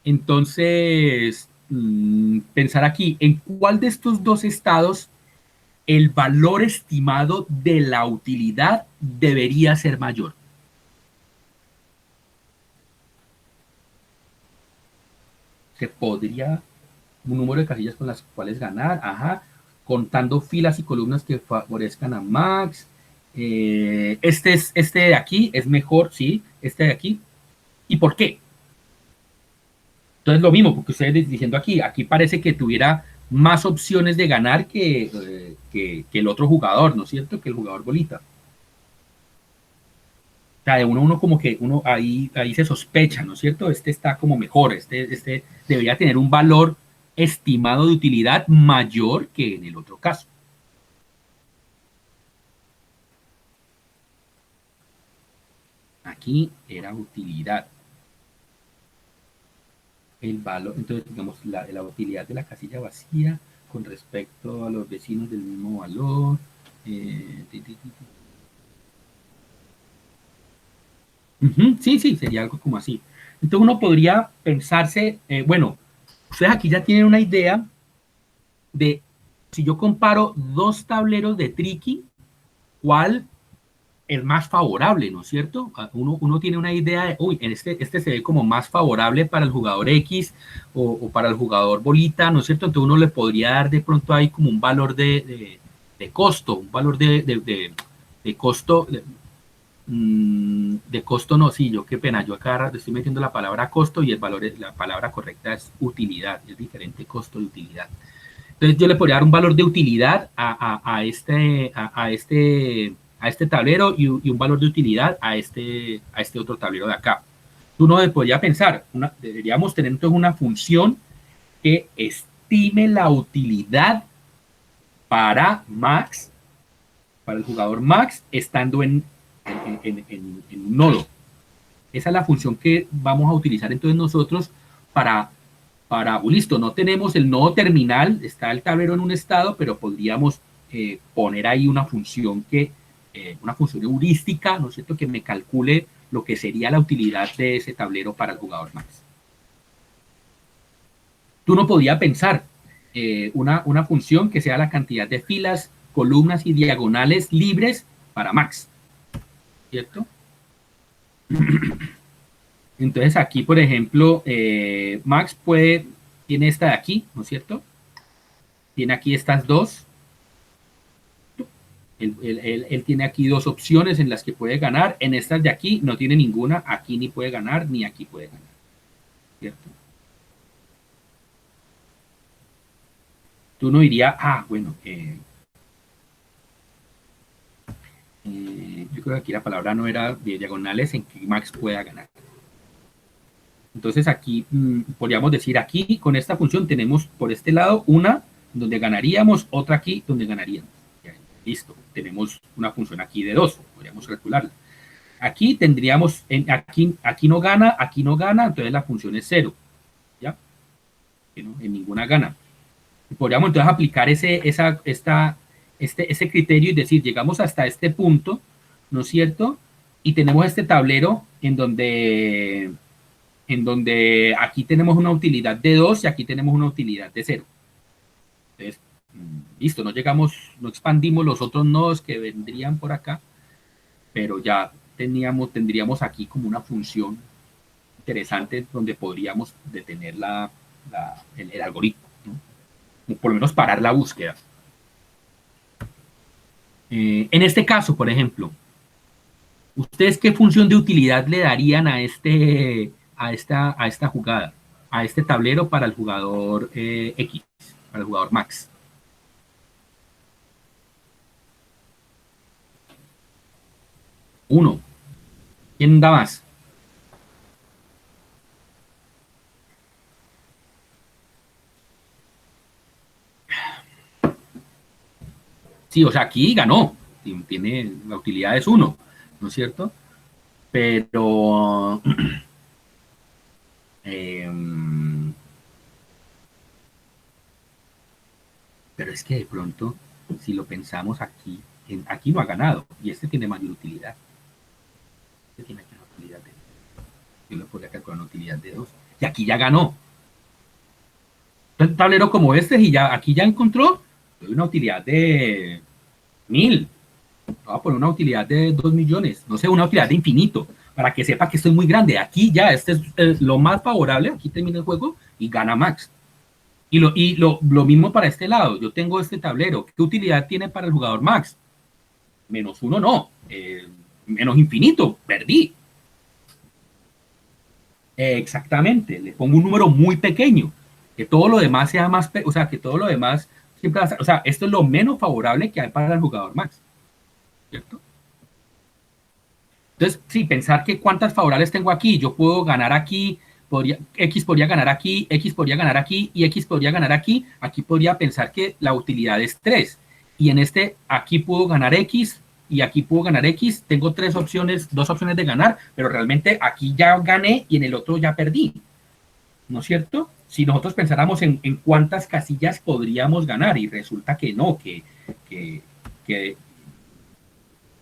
Entonces, pensar aquí, ¿en cuál de estos dos estados el valor estimado de la utilidad debería ser mayor? Se podría un número de casillas con las cuales ganar, ajá, contando filas y columnas que favorezcan a Max. Este de aquí es mejor, sí, este de aquí. ¿Y por qué? Entonces lo mismo, porque ustedes diciendo aquí parece que tuviera más opciones de ganar que el otro jugador, ¿no es cierto? Que el jugador bolita. O sea, de uno como que uno ahí se sospecha, ¿no es cierto? Este está como mejor, este debería tener un valor estimado de utilidad mayor que en el otro caso. Aquí era utilidad. El valor, entonces digamos la utilidad de la casilla vacía con respecto a los vecinos del mismo valor. Sí, sí, sería algo como así. Entonces uno podría pensarse, bueno, ustedes aquí ya tienen una idea de si yo comparo dos tableros de tricky, ¿cuál es más favorable, ¿no es cierto? Uno tiene una idea de, uy, este se ve como más favorable para el jugador X o para el jugador bolita, ¿no es cierto? Entonces uno le podría dar de pronto ahí como un valor de costo, un valor de costo, de costo no, sí, yo qué pena, yo acá estoy metiendo la palabra costo y el valor, la palabra correcta es utilidad, es diferente costo de utilidad. Entonces yo le podría dar un valor de utilidad a este tablero y un valor de utilidad a este otro tablero de acá. Uno podría pensar, deberíamos tener entonces una función que estime la utilidad para Max, para el jugador Max, estando en un nodo. Esa es la función que vamos a utilizar entonces nosotros listo, no tenemos el nodo terminal, está el tablero en un estado, pero podríamos poner ahí una función heurística, ¿no es cierto?, que me calcule lo que sería la utilidad de ese tablero para el jugador Max. Tú no podías pensar una función que sea la cantidad de filas, columnas y diagonales libres para Max, ¿cierto? Entonces aquí, por ejemplo, Max tiene esta de aquí, ¿no es cierto? Tiene aquí estas dos. Él tiene aquí dos opciones en las que puede ganar. En estas de aquí no tiene ninguna. Aquí ni puede ganar, ni aquí puede ganar. ¿Cierto? Tú no dirías, bueno, yo creo que aquí la palabra no era de diagonales en que Max pueda ganar. Entonces aquí podríamos decir aquí con esta función tenemos por este lado una donde ganaríamos, otra aquí donde ganaríamos. Ya, listo, tenemos una función aquí de 2, podríamos calcularla. Aquí tendríamos, aquí no gana, entonces la función es 0. ¿Ya? En ninguna gana. Podríamos entonces aplicar este criterio y decir, llegamos hasta este punto, ¿no es cierto? Y tenemos este tablero en donde aquí tenemos una utilidad de 2 y aquí tenemos una utilidad de 0. Entonces, listo, no llegamos, no expandimos los otros nodos que vendrían por acá, pero ya tendríamos aquí como una función interesante donde podríamos detener el algoritmo, ¿no? Por lo menos parar la búsqueda. En este caso, por ejemplo, ¿ustedes qué función de utilidad le darían a esta jugada, a este tablero para el jugador X, para el jugador Max? Uno. ¿Quién da más? Sí, o sea, aquí ganó. Tiene, la utilidad es 1, ¿no es cierto? Pero pero es que de pronto, si lo pensamos aquí, aquí no ha ganado y este tiene mayor utilidad. Este tiene aquí una utilidad de 2. Yo le podría calcular una utilidad de 2 y aquí ya ganó. Un tablero como este y ya aquí ya encontró una utilidad de 1000. Voy a poner una utilidad de 2 millones, no sé, una utilidad de infinito, para que sepa que estoy muy grande. Aquí ya, este es lo más favorable, aquí termina el juego y gana Max. Y lo mismo para este lado, yo tengo este tablero, ¿qué utilidad tiene para el jugador Max? -1 no, menos infinito, perdí. Exactamente, le pongo un número muy pequeño, que todo lo demás sea más, o sea, que todo lo demás siempre va a ser, o sea, esto es lo menos favorable que hay para el jugador Max, ¿cierto? Entonces, sí, pensar que cuántas favorables tengo aquí, yo puedo ganar aquí, X podría ganar aquí, X podría ganar aquí y X podría ganar aquí. Aquí podría pensar que la utilidad es 3. Y en este, aquí puedo ganar X y aquí puedo ganar X. Tengo 3 opciones, 2 opciones de ganar, pero realmente aquí ya gané y en el otro ya perdí. ¿No es cierto? Si nosotros pensáramos en cuántas casillas podríamos ganar y resulta que no, que, que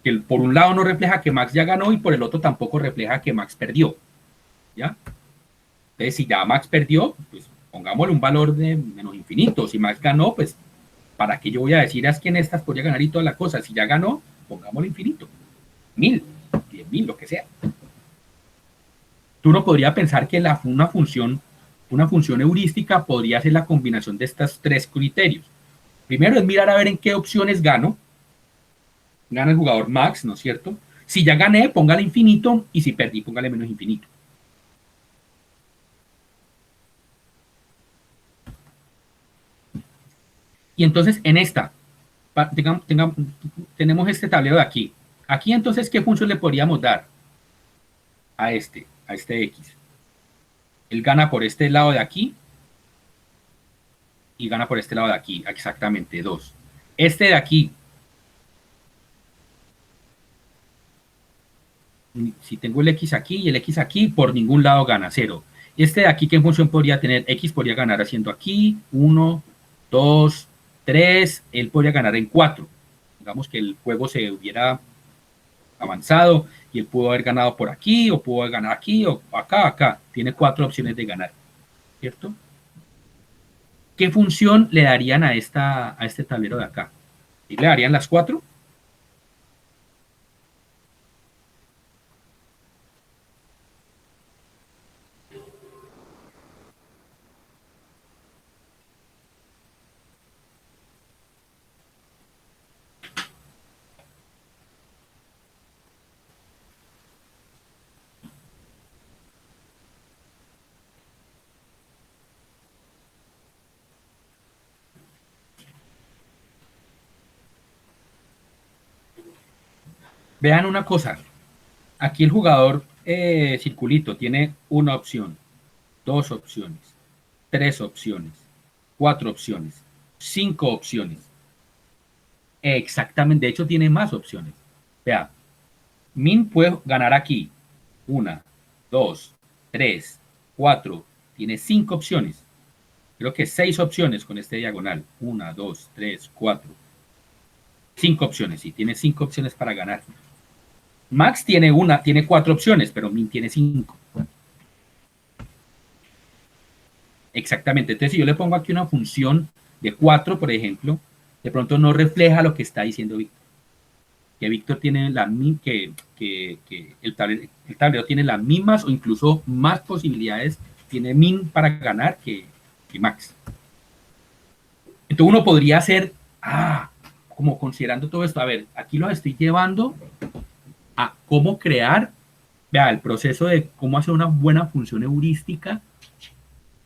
que por un lado no refleja que Max ya ganó y por el otro tampoco refleja que Max perdió. ¿Ya? Entonces, si ya Max perdió, pues pongámosle un valor de menos infinito. Si Max ganó, pues, ¿para qué yo voy a decir es que en estas podría ganar y toda la cosa? Si ya ganó, pongámosle infinito. 1000, 10.000, lo que sea. Tú no podrías pensar que una función heurística podría ser la combinación de estos 3 criterios. Primero es mirar a ver en qué opciones gana el jugador Max, ¿no es cierto? Si ya gané, póngale infinito y si perdí, póngale menos infinito. Y entonces en esta, tenemos este tablero de aquí. Aquí entonces, ¿qué función le podríamos dar a este X? Él gana por este lado de aquí y gana por este lado de aquí, exactamente 2. Este de aquí, si tengo el X aquí y el X aquí, por ningún lado gana 0. Este de aquí, ¿qué función podría tener? X podría ganar haciendo aquí 1, 2, 3, él podría ganar en 4. Digamos que el juego se hubiera avanzado y él pudo haber ganado por aquí o pudo haber ganado aquí o acá. Tiene 4 opciones de ganar, ¿cierto? ¿Qué función le darían a este tablero de acá? ¿Y le darían las 4? Vean una cosa, aquí el jugador circulito tiene una opción, 2 opciones, 3 opciones, 4 opciones, 5 opciones. Exactamente, de hecho tiene más opciones. Vea, Min puede ganar aquí. 1, 2, 3, 4. Tiene 5 opciones. Creo que 6 opciones con este diagonal. 1, 2, 3, 4. 5 opciones, sí, tiene 5 opciones para ganar. Max tiene 4 opciones, pero Min tiene 5. Exactamente. Entonces, si yo le pongo aquí una función de 4, por ejemplo, de pronto no refleja lo que está diciendo Víctor. Que Víctor tiene la que el tablero tiene las mismas o incluso más posibilidades, tiene Min para ganar que Max. Entonces uno podría hacer, como considerando todo esto, a ver, aquí lo estoy llevando a cómo crear, vea, el proceso de cómo hacer una buena función heurística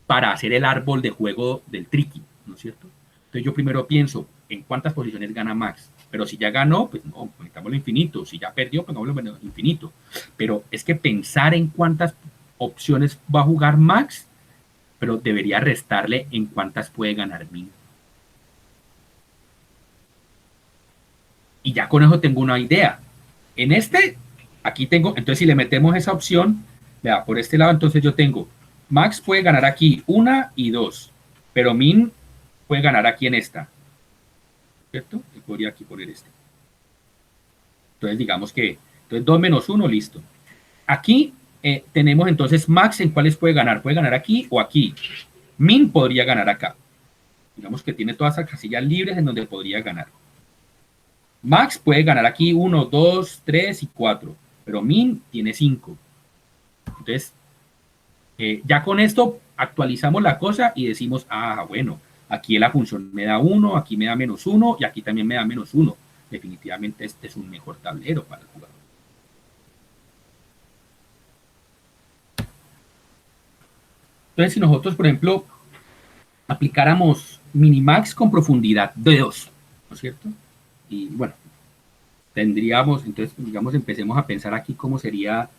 para hacer el árbol de juego del tricky, ¿no es cierto? Entonces yo primero pienso en cuántas posiciones gana Max, pero si ya ganó, pues no, pongámoslo infinito, si ya perdió, pongámoslo infinito. Pero es que pensar en cuántas opciones va a jugar Max, pero debería restarle en cuántas puede ganar Min. Y ya con eso tengo una idea. En este, aquí tengo, entonces si le metemos esa opción, vea, por este lado, entonces yo tengo, Max puede ganar aquí 1 y 2, pero Min puede ganar aquí en esta, ¿cierto? Yo podría aquí poner este. Entonces digamos que, entonces 2 menos 1, listo. Aquí tenemos entonces Max en cuáles puede ganar aquí o aquí. Min podría ganar acá. Digamos que tiene todas las casillas libres en donde podría ganar. Max puede ganar aquí 1, 2, 3 y 4, pero Min tiene 5. Entonces, ya con esto actualizamos la cosa y decimos, bueno, aquí la función me da 1, aquí me da menos 1 y aquí también me da menos 1. Definitivamente este es un mejor tablero para el jugador. Entonces, si nosotros, por ejemplo, aplicáramos minimax con profundidad de 2, ¿no es cierto? Y bueno, tendríamos, entonces, digamos, empecemos a pensar aquí cómo sería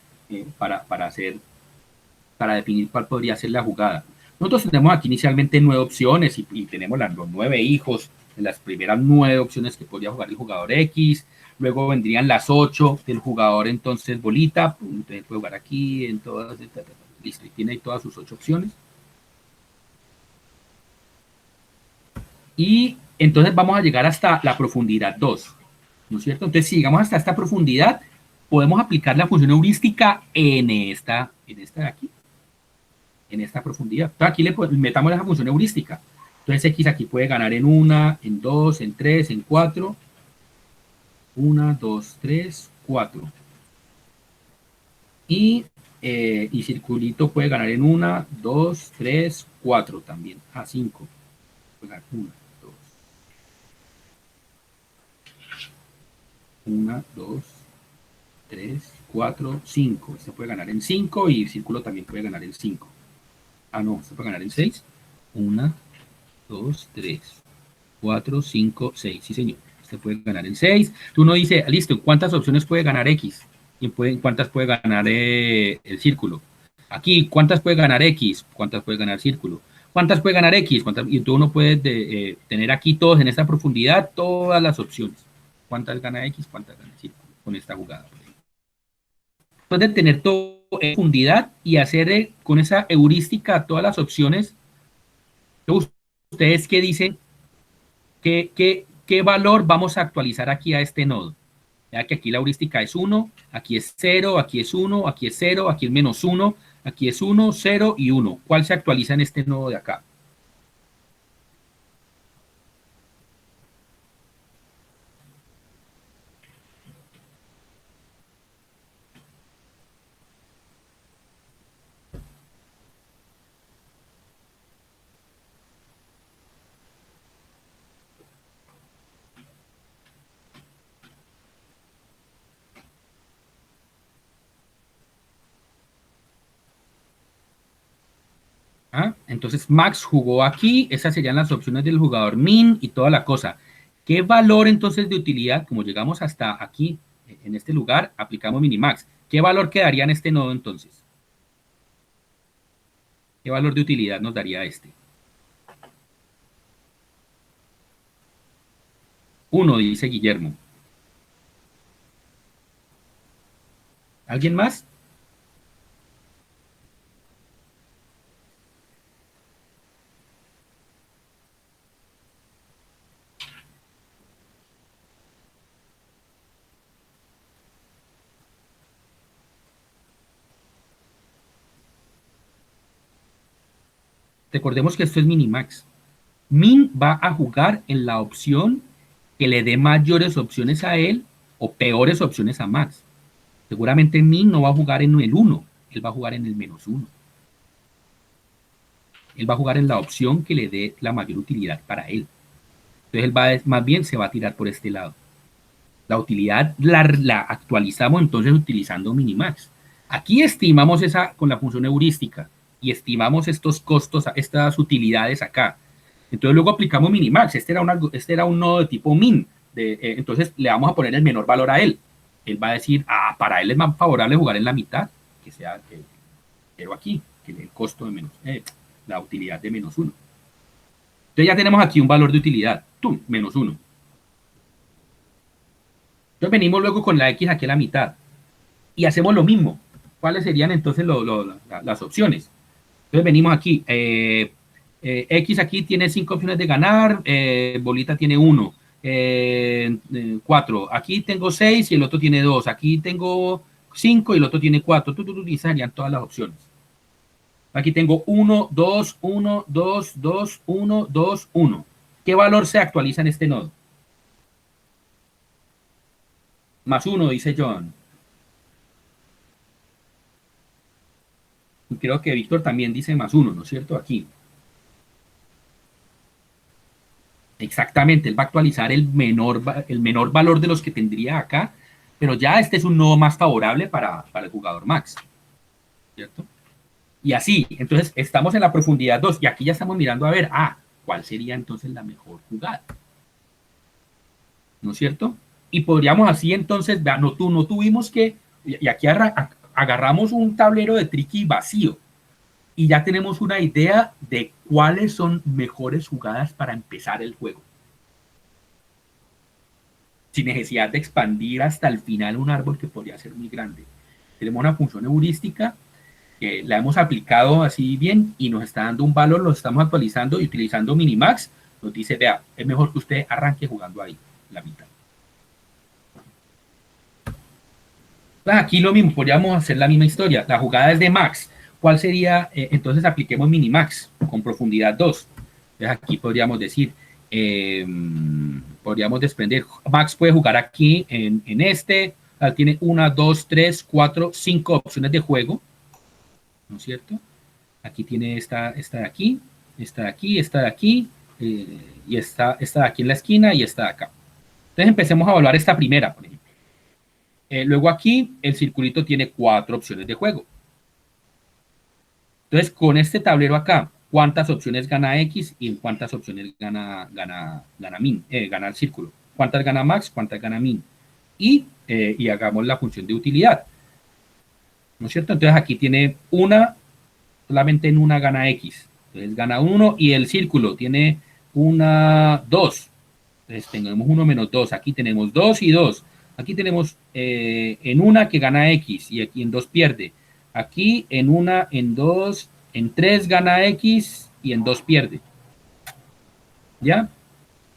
para definir cuál podría ser la jugada. Nosotros tenemos aquí inicialmente 9 opciones y tenemos los 9 hijos, en las primeras 9 opciones que podría jugar el jugador X, luego vendrían las 8 del jugador entonces bolita, entonces puede jugar aquí, en todas, listo, y tiene ahí todas sus 8 opciones. Y entonces vamos a llegar hasta la profundidad 2, ¿no es cierto? Entonces si llegamos hasta esta profundidad, podemos aplicar la función heurística en esta de aquí, en esta profundidad. Entonces aquí le metamos esa función heurística. Entonces X aquí puede ganar en 1, en 2, en 3, en 4. 1, 2, 3, 4. Y circulito puede ganar en 1, 2, 3, 4 también. 5. Puede ganar 1, 2. 1, 2, 3, 4, 5. Este puede ganar en 5 y círculo también puede ganar en 5. No, este puede ganar en 6. 1, 2, 3, 4, 5, 6. Sí, señor. Este puede ganar en 6. Tú no dices, listo, ¿en cuántas opciones puede ganar X? ¿Y en cuántas puede ganar el círculo? Aquí, ¿cuántas puede ganar X? ¿Cuántas puede ganar círculo? ¿Cuántas puede ganar X? Y tú no puedes tener aquí todos en esta profundidad todas las opciones. ¿Cuántas gana X? ¿Cuántas gana círculo? Con esta jugada. Después de tener todo en profundidad y hacer con esa heurística todas las opciones, ¿ustedes qué dicen? ¿Qué valor vamos a actualizar aquí a este nodo? Ya que aquí la heurística es 1, aquí es 0, aquí es 1, aquí es 0, aquí es menos 1, aquí es 1, 0 y 1. ¿Cuál se actualiza en este nodo de acá? Entonces Max jugó aquí, esas serían las opciones del jugador min y toda la cosa. ¿Qué valor entonces de utilidad, como llegamos hasta aquí, en este lugar, aplicamos minimax? ¿Qué valor quedaría en este nodo entonces? ¿Qué valor de utilidad nos daría este? 1, dice Guillermo. ¿Alguien más? Recordemos que esto es minimax. Min va a jugar en la opción que le dé mayores opciones a él o peores opciones a max. Seguramente min no va a jugar en el 1, él va a jugar en el -1. Él va a jugar en la opción que le dé la mayor utilidad para él. Entonces él va, más bien se va a tirar por este lado. La utilidad la actualizamos entonces utilizando minimax. Aquí estimamos esa con la función heurística y estimamos estos costos, estas utilidades acá. Entonces luego aplicamos minimax. Este era un nodo de tipo min. Entonces le vamos a poner el menor valor a él. Él va a decir, para él es más favorable jugar en la mitad, que sea pero aquí, que el costo de menos, la utilidad de -1. Entonces ya tenemos aquí un valor de utilidad, ¡tum! -1. Entonces venimos luego con la X aquí a la mitad y hacemos lo mismo. ¿Cuáles serían entonces las opciones? Entonces venimos aquí, X aquí tiene 5 opciones de ganar, bolita tiene 1, 4, aquí tengo 6 y el otro tiene 2, aquí tengo 5 y el otro tiene 4, y serían todas las opciones. Aquí tengo 1, 2, 1, 2, 2, 1, 2, 1. ¿Qué valor se actualiza en este nodo? +1, dice John. Y creo que Víctor también dice +1, ¿no es cierto? Aquí. Exactamente, él va a actualizar el menor valor de los que tendría acá, pero ya este es un nodo más favorable para el jugador max, ¿cierto? Y así, entonces estamos en la profundidad 2 y aquí ya estamos mirando a ver, ¿cuál sería entonces la mejor jugada? ¿No es cierto? Y podríamos así entonces, no tuvimos que, y aquí agarramos un tablero de tricky vacío y ya tenemos una idea de cuáles son mejores jugadas para empezar el juego. Sin necesidad de expandir hasta el final un árbol que podría ser muy grande. Tenemos una función heurística que la hemos aplicado así bien y nos está dando un valor, lo estamos actualizando y utilizando minimax, nos dice, vea, es mejor que usted arranque jugando ahí, la mitad. Aquí lo mismo, podríamos hacer la misma historia. La jugada es de max. ¿Cuál sería? Entonces apliquemos minimax con profundidad 2. Entonces aquí podríamos decir, podríamos desprender, max puede jugar aquí en este, tiene 1, 2, 3, 4, 5 opciones de juego, ¿no es cierto? Aquí tiene esta de aquí, esta de aquí, esta de aquí, y esta de aquí en la esquina y esta de acá. Entonces empecemos a evaluar esta primera, por ejemplo. Luego aquí el circulito tiene 4 opciones de juego. Entonces con este tablero acá, ¿cuántas opciones gana X y en cuántas opciones gana min? Gana el círculo. ¿Cuántas gana max? ¿Cuántas gana min? Y hagamos la función de utilidad. ¿No es cierto? Entonces aquí tiene solamente en una gana X. Entonces gana 1 y el círculo tiene 2. Entonces tenemos 1 menos 2. Aquí tenemos 2 y 2. Aquí tenemos en una que gana X y aquí en 2 pierde. Aquí en una, en 2, en 3 gana X y en 2 pierde. ¿Ya?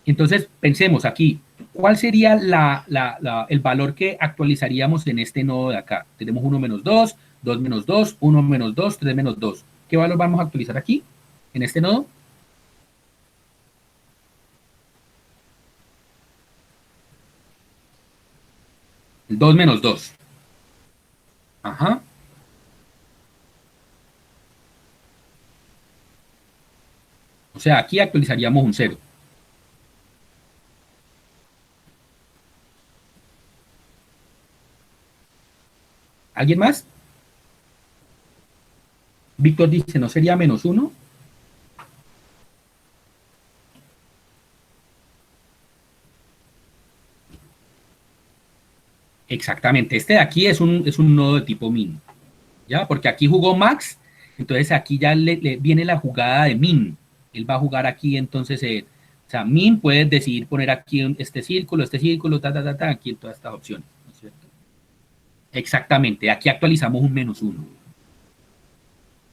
Entonces pensemos aquí, ¿cuál sería el valor que actualizaríamos en este nodo de acá? Tenemos 1 menos 2, 2 menos 2, 1 menos 2, 3 menos 2. ¿Qué valor vamos a actualizar aquí, en este nodo? El 2 menos 2. Ajá. O sea, aquí actualizaríamos un 0. ¿Alguien más? Víctor dice, ¿no sería -1? Exactamente, este de aquí es un nodo de tipo min, ¿ya? Porque aquí jugó max, entonces aquí ya le viene la jugada de min. Él va a jugar aquí, entonces, o sea, min puede decidir poner aquí este círculo, aquí en todas estas opciones, ¿no es cierto? Exactamente, aquí actualizamos un -1.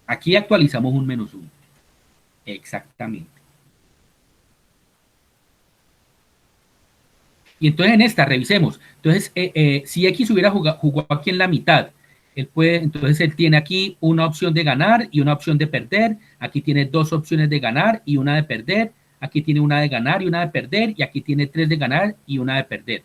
Aquí actualizamos un -1. Exactamente. Y entonces en esta, revisemos. Entonces, si X hubiera jugado aquí en la mitad Entonces él tiene aquí una opción de ganar y una opción de perder. Aquí tiene dos opciones de ganar y una de perder. Aquí tiene una de ganar y una de perder. Y aquí tiene tres de ganar y una de perder.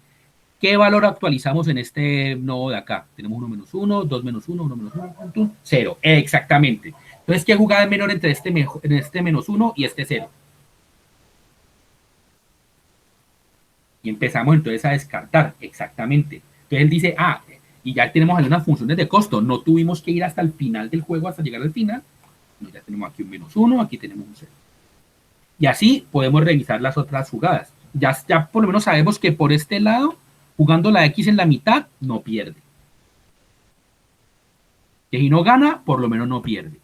¿Qué valor actualizamos en este nodo de acá? Tenemos 1 - 1, 2 - 1, 1 - 1, 0. Exactamente. Entonces, ¿qué jugada es menor entre este -1 y este 0? Y empezamos entonces a descartar, exactamente. Entonces él dice, y ya tenemos algunas funciones de costo, no tuvimos que ir hasta el final del juego, hasta llegar al final, no, ya tenemos aquí un -1, aquí tenemos un 0. Y así podemos revisar las otras jugadas. Ya por lo menos sabemos que por este lado, jugando la X en la mitad, no pierde. Que si no gana, por lo menos no pierde.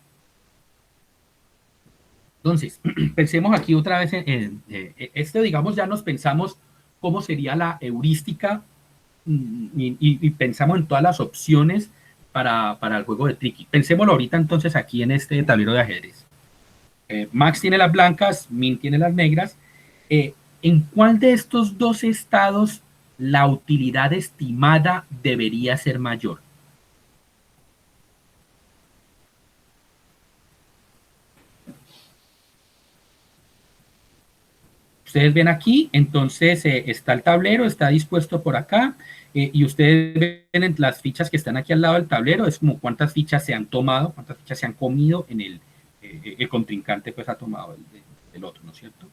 Entonces, pensemos aquí otra vez esto, digamos, ya nos pensamos cómo sería la heurística y pensamos en todas las opciones para el juego de Tricky. Pensémoslo ahorita entonces aquí en este tablero de ajedrez. Max tiene las blancas, Min tiene las negras. ¿En cuál de estos dos estados la utilidad estimada debería ser mayor? Ustedes ven aquí, entonces está el tablero, está dispuesto por acá, y ustedes ven las fichas que están aquí al lado del tablero, es como cuántas fichas se han tomado, cuántas fichas se han comido en el contrincante pues ha tomado el otro, ¿no es cierto?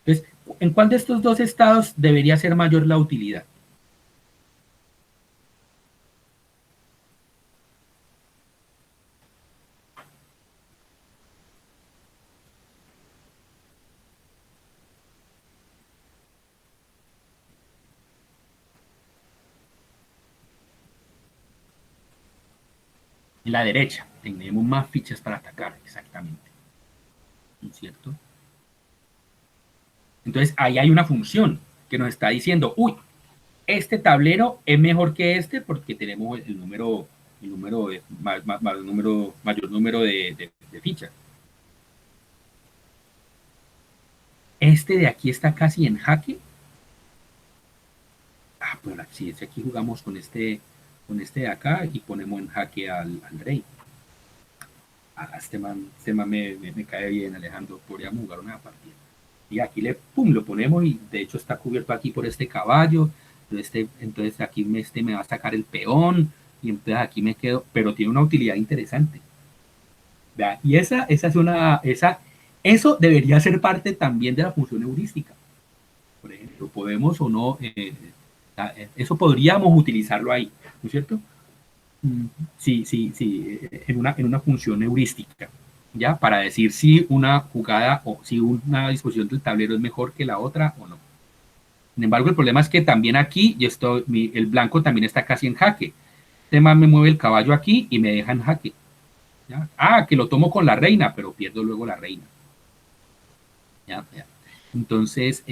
Entonces, ¿en cuál de estos dos estados debería ser mayor la utilidad? En la derecha, tenemos más fichas para atacar, exactamente, ¿no es cierto? Entonces, ahí hay una función que nos está diciendo, uy, este tablero es mejor que este porque tenemos mayor número de fichas. Este de aquí está casi en jaque. Pues sí, aquí jugamos con este de acá y ponemos en jaque al rey. Este man me cae bien, Alejandro. Podríamos jugar una partida. Y aquí lo ponemos y de hecho está cubierto aquí por este caballo. Entonces aquí me va a sacar el peón y entonces aquí me quedo, pero tiene una utilidad interesante. ¿Verdad? Y eso debería ser parte también de la función heurística. Por ejemplo, podemos o no, eso podríamos utilizarlo ahí, ¿no es cierto? Sí, sí, sí, en una función heurística, ¿ya? Para decir si una jugada o si una disposición del tablero es mejor que la otra o no. Sin embargo, el problema es que también aquí el blanco también está casi en jaque. Este man me mueve el caballo aquí y me deja en jaque. ¿Ya? Que lo tomo con la reina, pero pierdo luego la reina. ¿Ya? ¿Ya? Entonces,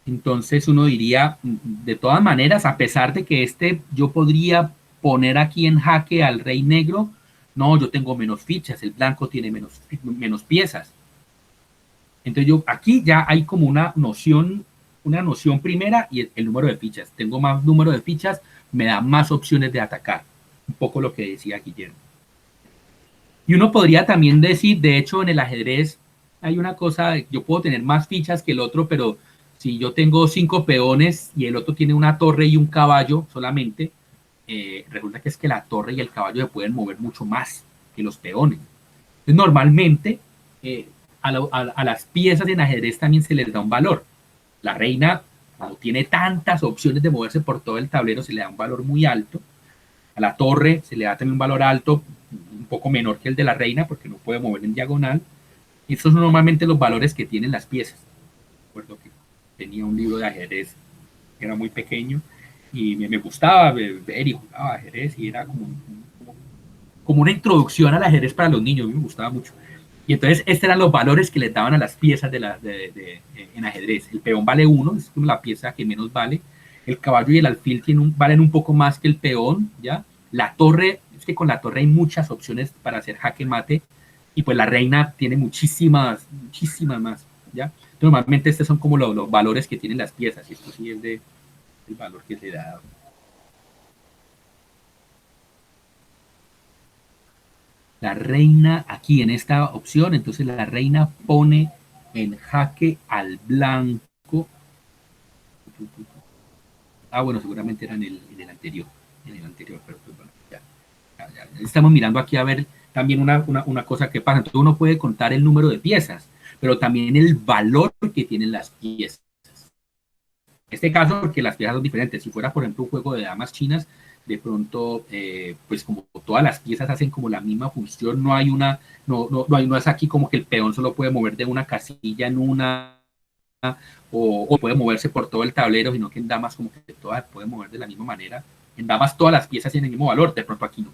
entonces uno diría, de todas maneras, a pesar de que yo podría poner aquí en jaque al rey negro, no, yo tengo menos fichas, el blanco tiene menos piezas. Entonces aquí ya hay como una noción primera y el número de fichas. Tengo más número de fichas, me da más opciones de atacar. Un poco lo que decía Guillermo. Y uno podría también decir, de hecho, en el ajedrez hay una cosa, yo puedo tener más fichas que el otro, pero si yo tengo 5 peones y el otro tiene una torre y un caballo solamente, resulta que es que la torre y el caballo se pueden mover mucho más que los peones. Entonces, normalmente, a las piezas en ajedrez también se les da un valor. La reina, como tiene tantas opciones de moverse por todo el tablero, se le da un valor muy alto. A la torre se le da también un valor alto, un poco menor que el de la reina, porque no puede mover en diagonal. Y estos son normalmente los valores que tienen las piezas. Recuerdo que tenía un libro de ajedrez que era muy pequeño y me gustaba ver y jugaba ajedrez y era como una introducción al ajedrez para los niños, a mí me gustaba mucho. Y entonces estos eran los valores que le daban a las piezas en ajedrez. El peón vale 1, es como la pieza que menos vale. El caballo y el alfil valen un poco más que el peón, ¿ya? La torre, es que con la torre hay muchas opciones para hacer jaque mate y pues la reina tiene muchísimas más, ¿ya? Entonces, normalmente estos son como los valores que tienen las piezas, y esto sí es el valor que se da. La reina aquí en esta opción, entonces la reina pone en jaque al blanco. Ah, bueno, seguramente era en el anterior. En el anterior, pero pues bueno, ya. Estamos mirando aquí a ver también una cosa que pasa. Entonces uno puede contar el número de piezas, pero también el valor que tienen las piezas. En este caso, porque las piezas son diferentes. Si fuera, por ejemplo, un juego de damas chinas, de pronto, pues como todas las piezas hacen como la misma función, no hay una, no es aquí como que el peón solo puede mover de una casilla en una o puede moverse por todo el tablero, sino que en damas como que todas pueden mover de la misma manera. En damas todas las piezas tienen el mismo valor, de pronto aquí no.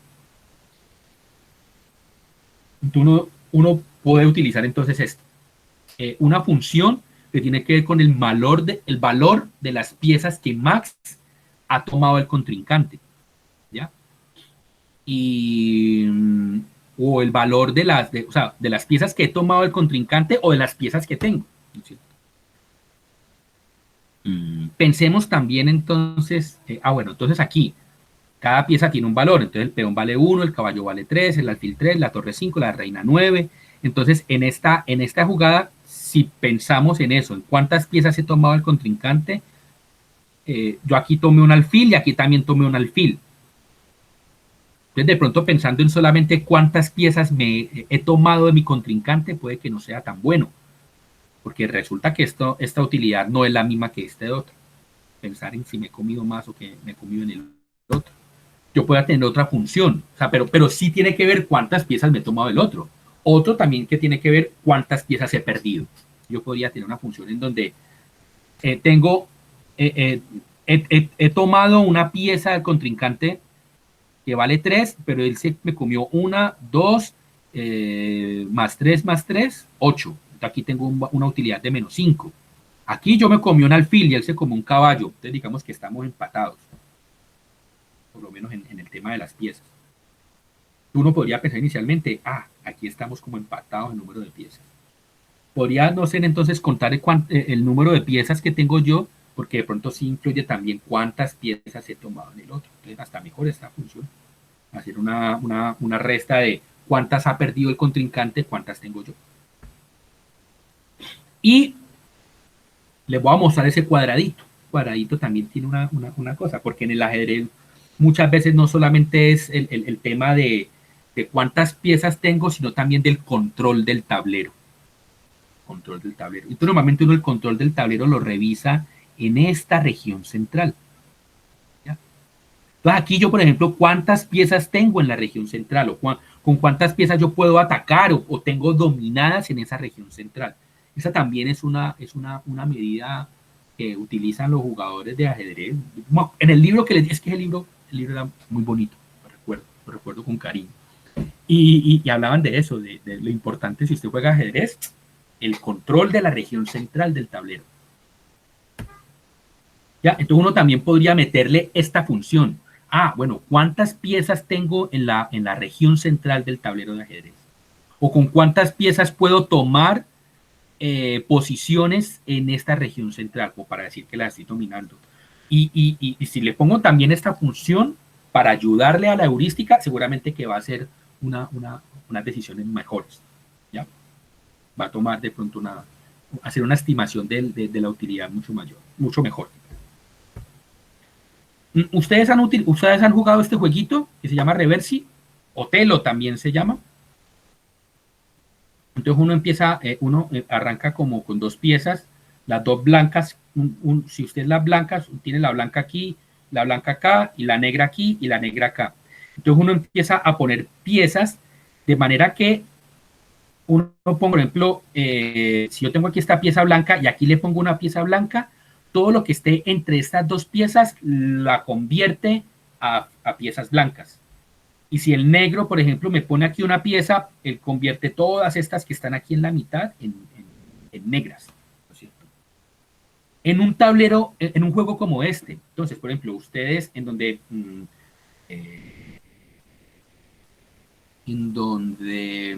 Entonces uno puede utilizar entonces esto, una función que tiene que ver con el valor de las piezas que Max ha tomado el contrincante, ¿ya? Y, o el valor o sea, de las piezas que he tomado el contrincante o de las piezas que tengo. ¿Sí? Pensemos también entonces, bueno, entonces aquí cada pieza tiene un valor, entonces el peón vale 1, el caballo vale 3, el alfil 3, la torre 5, la reina 9. Entonces en esta jugada, si pensamos en eso, en cuántas piezas he tomado el contrincante, yo aquí tomé un alfil y aquí también tomé un alfil. Entonces, de pronto pensando en solamente cuántas piezas he tomado de mi contrincante, puede que no sea tan bueno, porque resulta que esta utilidad no es la misma que este de otro. Pensar en si me he comido más o que me he comido en el otro. Yo pueda tener otra función, o sea, pero sí tiene que ver cuántas piezas me he tomado del otro. Otro también que tiene que ver cuántas piezas he perdido. Yo podría tener una función en donde tengo, he tomado una pieza del contrincante que vale 3, pero él se me comió 1, 2, más 3, 8. Aquí tengo una utilidad de menos 5. Aquí yo me comí un alfil y él se comió un caballo. Entonces digamos que estamos empatados, por lo menos en el tema de las piezas. Uno podría pensar inicialmente, aquí estamos como empatados en número de piezas. Podría no ser entonces contar el número de piezas que tengo yo, porque de pronto sí incluye también cuántas piezas he tomado en el otro. Entonces hasta mejor esta función. Hacer una resta de cuántas ha perdido el contrincante, cuántas tengo yo. Y les voy a mostrar ese cuadradito. El cuadradito también tiene una cosa, porque en el ajedrez muchas veces no solamente es el tema de cuántas piezas tengo, sino también del control del tablero. Control del tablero. Entonces, normalmente uno el control del tablero lo revisa en esta región central. ¿Ya? Entonces, aquí yo, por ejemplo, cuántas piezas tengo en la región central o con cuántas piezas yo puedo atacar o tengo dominadas en esa región central. Esa también es una medida que utilizan los jugadores de ajedrez. En el libro que les di, es que el libro era muy bonito, lo recuerdo con cariño. Y hablaban de eso, de lo importante si usted juega ajedrez, el control de la región central del tablero. ¿Ya? Entonces uno también podría meterle esta función. Bueno, ¿cuántas piezas tengo en la región central del tablero de ajedrez? O con cuántas piezas puedo tomar posiciones en esta región central, como para decir que la estoy dominando. Y si le pongo también esta función para ayudarle a la heurística, seguramente que va a ser unas decisiones mejores. ¿Ya? Va a tomar de pronto hacer una estimación de la utilidad mucho mayor, mucho mejor. ¿Ustedes han jugado este jueguito que se llama Reversi? Otelo también se llama. Entonces uno arranca como con dos piezas, las dos blancas, si usted es la blanca, tiene la blanca aquí, la blanca acá, y la negra aquí, y la negra acá. Entonces uno empieza a poner piezas de manera que uno pongo, por ejemplo, si yo tengo aquí esta pieza blanca y aquí le pongo una pieza blanca, todo lo que esté entre estas dos piezas la convierte a piezas blancas. Y si el negro, por ejemplo, me pone aquí una pieza, él convierte todas estas que están aquí en la mitad en negras. ¿No es cierto? En un tablero, en un juego como este, entonces, por ejemplo, ustedes en donde en donde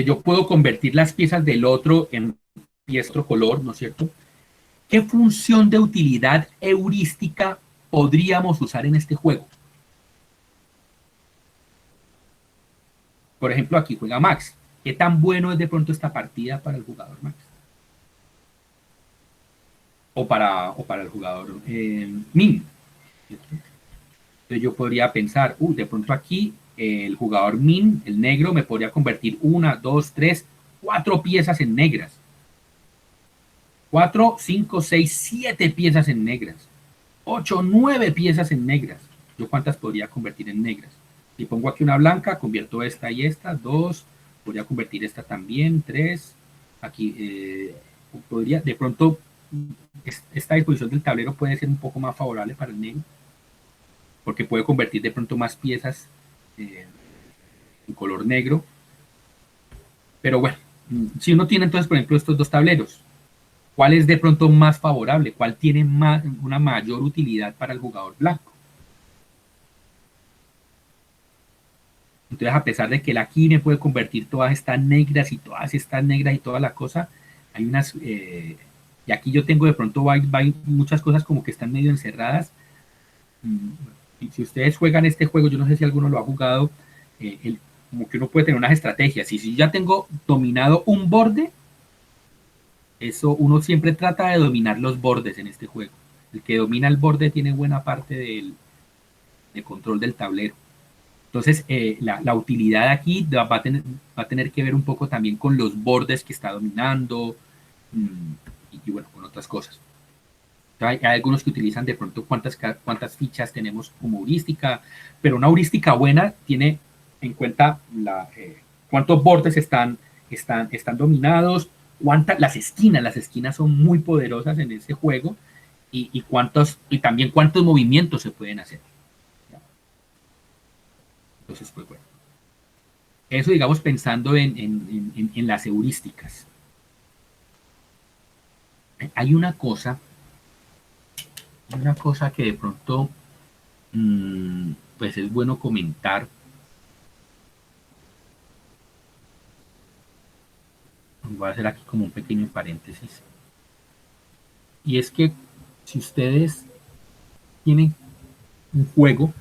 yo puedo convertir las piezas del otro en piezas de otro color, ¿no es cierto? ¿Qué función de utilidad heurística podríamos usar en este juego? Por ejemplo, aquí juega Max. ¿Qué tan bueno es de pronto esta partida para el jugador Max? O para el jugador Min. Entonces yo podría pensar, de pronto aquí el jugador Min, el negro, me podría convertir 1, 2, 3, 4 piezas en negras. 4, 5, 6, 7 piezas en negras. 8, 9 piezas en negras. ¿Yo cuántas podría convertir en negras? Si pongo aquí una blanca, convierto esta y esta. 2, podría convertir esta también. 3, aquí podría, de pronto, esta disposición del tablero puede ser un poco más favorable para el negro, porque puede convertir de pronto más piezas en color negro. Pero bueno, si uno tiene entonces, por ejemplo, estos dos tableros, ¿cuál es de pronto más favorable? ¿Cuál tiene una mayor utilidad para el jugador blanco? Entonces, a pesar de que él aquí me puede convertir todas estas negras y toda la cosa, hay unas, y aquí yo tengo de pronto hay muchas cosas como que están medio encerradas. Y si ustedes juegan este juego, yo no sé si alguno lo ha jugado, como que uno puede tener unas estrategias. Y si ya tengo dominado un borde, eso uno siempre trata de dominar los bordes en este juego. El que domina el borde tiene buena parte del control del tablero. Entonces, la utilidad aquí va a tener que ver un poco también con los bordes que está dominando y bueno, con otras cosas. Hay algunos que utilizan de pronto cuántas fichas tenemos como heurística, pero una heurística buena tiene en cuenta cuántos bordes están dominados, las esquinas son muy poderosas en ese juego y también cuántos movimientos se pueden hacer. Entonces, pues bueno, eso digamos pensando en las heurísticas. Hay una cosa que de pronto pues es bueno comentar. Voy a hacer aquí como un pequeño paréntesis. Y es que si ustedes tienen un juego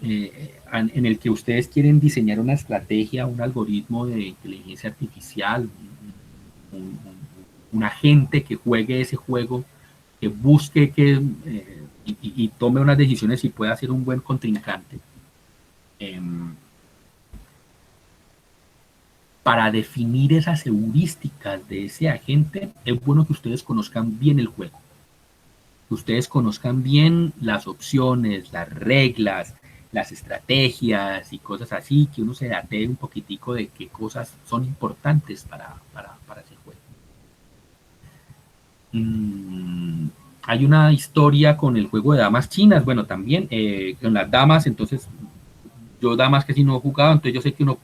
en el que ustedes quieren diseñar una estrategia, un algoritmo de inteligencia artificial, un agente que juegue ese juego, que busque y tome unas decisiones y pueda ser un buen contrincante. Para definir esas heurísticas de ese agente, es bueno que ustedes conozcan bien el juego. Que ustedes conozcan bien las opciones, las reglas, las estrategias y cosas así, que uno se atee un poquitico de qué cosas son importantes para ese juego. Hay una historia con el juego de damas chinas, bueno, también con las damas, entonces yo damas que si no he jugado, entonces yo sé que uno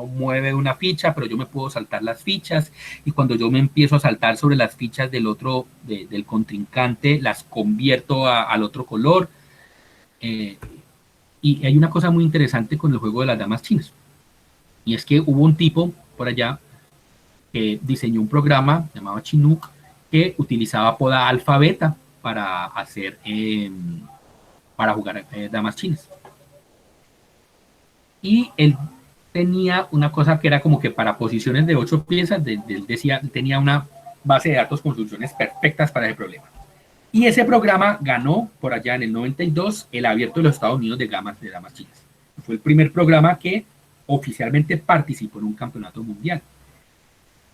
mueve una ficha, pero yo me puedo saltar las fichas, y cuando yo me empiezo a saltar sobre las fichas del otro, del contrincante, las convierto al otro color. Y hay una cosa muy interesante con el juego de las damas chinas, y es que hubo un tipo por allá que diseñó un programa llamado Chinook que utilizaba poda alfa beta para hacer para jugar damas chinas. Y él tenía una cosa que era como que para posiciones de 8 piezas, él decía, tenía una base de datos con soluciones perfectas para ese problema. Y ese programa ganó por allá en el 92 el abierto de los Estados Unidos de damas chinas. Fue el primer programa que oficialmente participó en un campeonato mundial.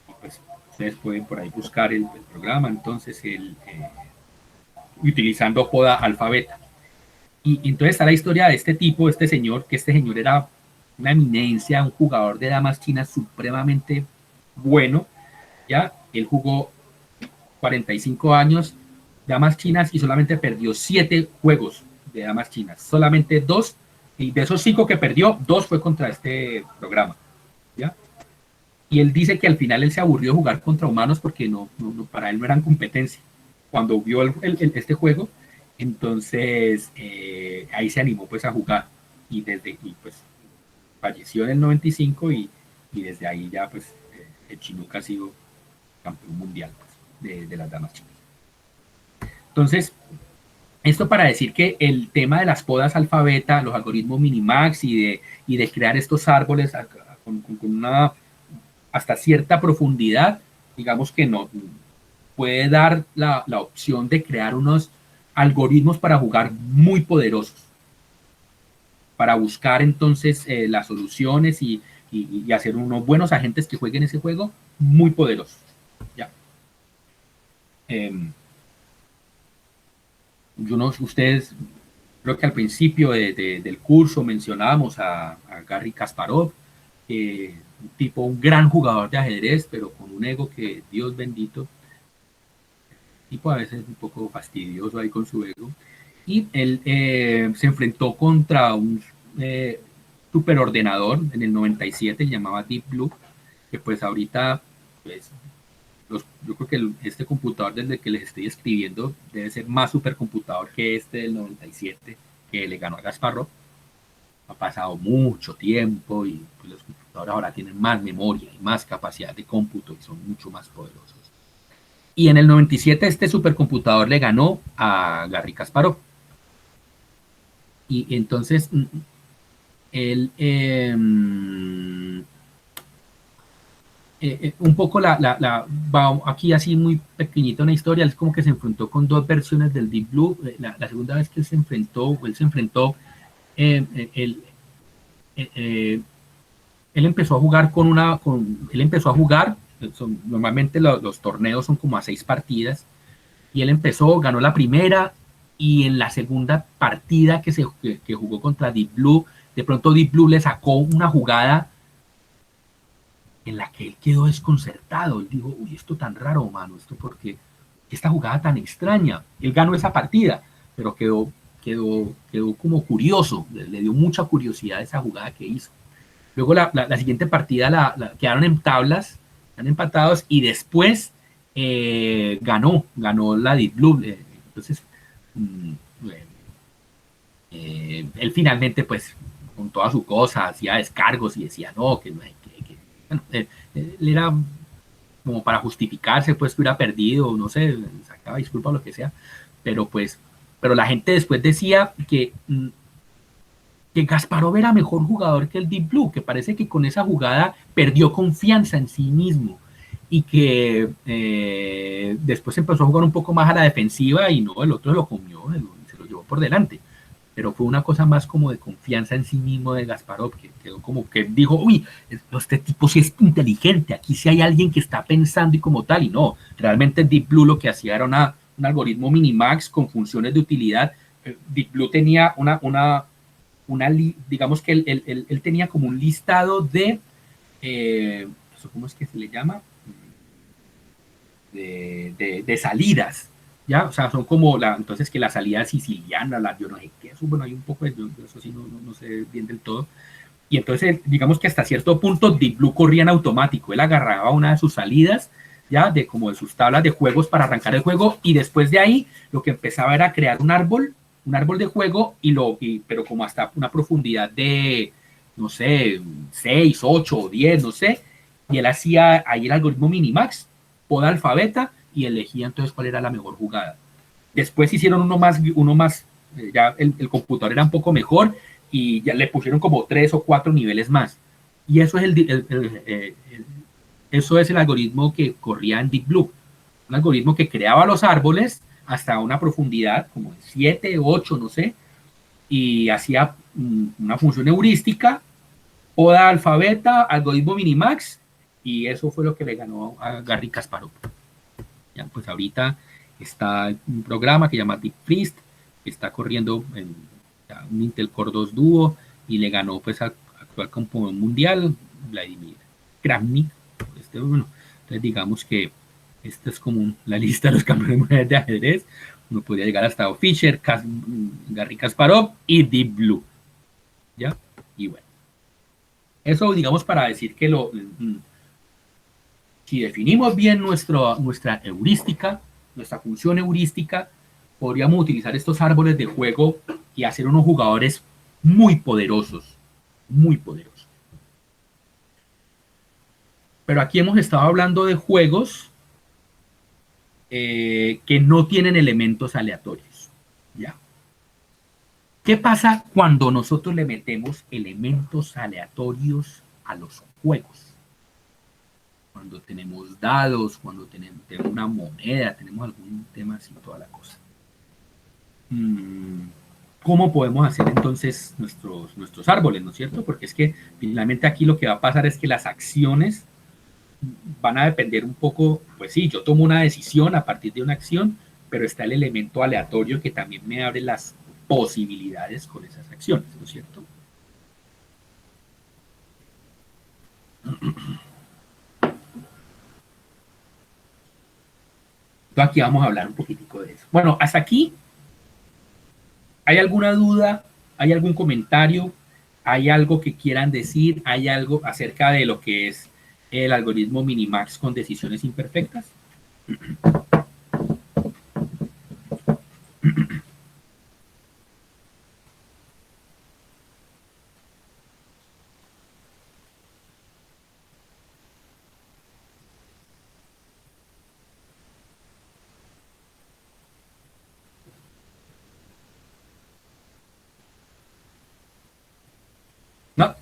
Y pues ustedes pueden por ahí buscar el programa, entonces utilizando poda alfa beta. Y entonces está la historia de este tipo, este señor era una eminencia, un jugador de damas chinas supremamente bueno. Ya, él jugó 45 años damas chinas y solamente perdió 7 juegos de damas chinas, solamente 2, y de esos 5 que perdió, 2 fue contra este programa, ¿ya? Y él dice que al final él se aburrió de jugar contra humanos porque para él no eran competencia. cuando vio este juego, entonces ahí se animó pues a jugar y pues falleció en el 95 y desde ahí ya pues el Chinook ha sido campeón mundial pues, de las damas chinas. Entonces, esto para decir que el tema de las podas alfabeta, los algoritmos Minimax y de crear estos árboles con una hasta cierta profundidad, digamos que no puede dar la opción de crear unos algoritmos para jugar muy poderosos, para buscar entonces las soluciones y hacer unos buenos agentes que jueguen ese juego muy poderosos. Ya. Yo no, ustedes, creo que al principio del curso mencionábamos a Garry Kasparov, un tipo, un gran jugador de ajedrez, pero con un ego que, Dios bendito, tipo a veces un poco fastidioso ahí con su ego. Y él se enfrentó contra un superordenador en el 97, llamaba Deep Blue, que pues ahorita, pues, yo creo que este computador desde que les estoy escribiendo debe ser más supercomputador que este del 97, que le ganó a Kasparov. Ha pasado mucho tiempo y pues, los computadores ahora tienen más memoria y más capacidad de cómputo y son mucho más poderosos. Y en el 97 este supercomputador le ganó a Garry Kasparov. Y entonces él un poco va aquí así muy pequeñita una historia, es como que se enfrentó con dos versiones del Deep Blue. La segunda vez que él se enfrentó, él, él empezó a jugar él empezó a jugar, normalmente los torneos son como a 6 partidas, y él empezó, ganó la primera, y en la segunda partida que jugó contra Deep Blue, de pronto Deep Blue le sacó una jugada en la que él quedó desconcertado. Él dijo, uy, esto tan raro, mano, esto porque esta jugada tan extraña. Él ganó esa partida, pero quedó como curioso, le dio mucha curiosidad esa jugada que hizo. Luego la siguiente partida quedaron en tablas, están empatados, y después ganó la Deep Blue. Entonces, él finalmente, pues, con toda su cosa, hacía descargos y decía, no, que no hay que bueno, él era como para justificarse, pues, que hubiera perdido, no sé, sacaba disculpa o lo que sea, pero pues, pero la gente después decía que Kasparov era mejor jugador que el Deep Blue, que parece que con esa jugada perdió confianza en sí mismo y que después empezó a jugar un poco más a la defensiva y no, el otro lo comió, se lo llevó por delante. Pero fue una cosa más como de confianza en sí mismo de Kasparov, que quedó como que dijo, uy, este tipo sí es inteligente, aquí sí hay alguien que está pensando y como tal, y no, realmente Deep Blue lo que hacía era un algoritmo Minimax con funciones de utilidad. Deep Blue tenía digamos que él tenía como un listado de, ¿cómo es que se le llama? De salidas, ¿ya? O sea, son como entonces que la salida siciliana, yo no sé qué, eso, bueno, hay un poco de eso sí, no sé bien del todo. Y entonces, digamos que hasta cierto punto Deep Blue corría en automático, él agarraba una de sus salidas, ya, como de sus tablas de juegos para arrancar el juego, y después de ahí lo que empezaba era crear un árbol de juego, pero como hasta una profundidad de, no sé, 6, 8 o 10, no sé, y él hacía ahí el algoritmo Minimax, poda alfabeta, y elegía entonces cuál era la mejor jugada. Después hicieron uno más ya el computador era un poco mejor, y ya le pusieron como 3 o 4 niveles más. Y eso es eso es el algoritmo que corría en Deep Blue. Un algoritmo que creaba los árboles hasta una profundidad como de 7, 8, no sé, y hacía una función heurística, poda alfabeta, algoritmo Minimax, y eso fue lo que le ganó a Garry Kasparov. Ya, pues ahorita está un programa que se llama Deep Freeze, que está corriendo en un Intel Core 2 Duo, y le ganó pues al actual campeón mundial, Vladimir Kramnik. Bueno, entonces digamos que esta es como la lista de los campeones mundiales de ajedrez. Uno podría llegar hasta Fischer, Garry Kasparov y Deep Blue. ¿Ya? Y bueno, eso digamos para decir que si definimos bien nuestra heurística, nuestra función heurística, podríamos utilizar estos árboles de juego y hacer unos jugadores muy poderosos, muy poderosos. Pero aquí hemos estado hablando de juegos que no tienen elementos aleatorios. ¿Ya? ¿Qué pasa cuando nosotros le metemos elementos aleatorios a los juegos? Cuando tenemos dados, cuando tenemos una moneda, tenemos algún tema así, toda la cosa. ¿Cómo podemos hacer entonces nuestros árboles, ¿no es cierto? Porque es que finalmente aquí lo que va a pasar es que las acciones van a depender un poco, pues sí, yo tomo una decisión a partir de una acción, pero está el elemento aleatorio que también me abre las posibilidades con esas acciones, ¿no es cierto? Entonces aquí vamos a hablar un poquitico de eso. Bueno, hasta aquí, ¿hay alguna duda? ¿Hay algún comentario? ¿Hay algo que quieran decir? ¿Hay algo acerca de lo que es el algoritmo Minimax con decisiones imperfectas? ¿No?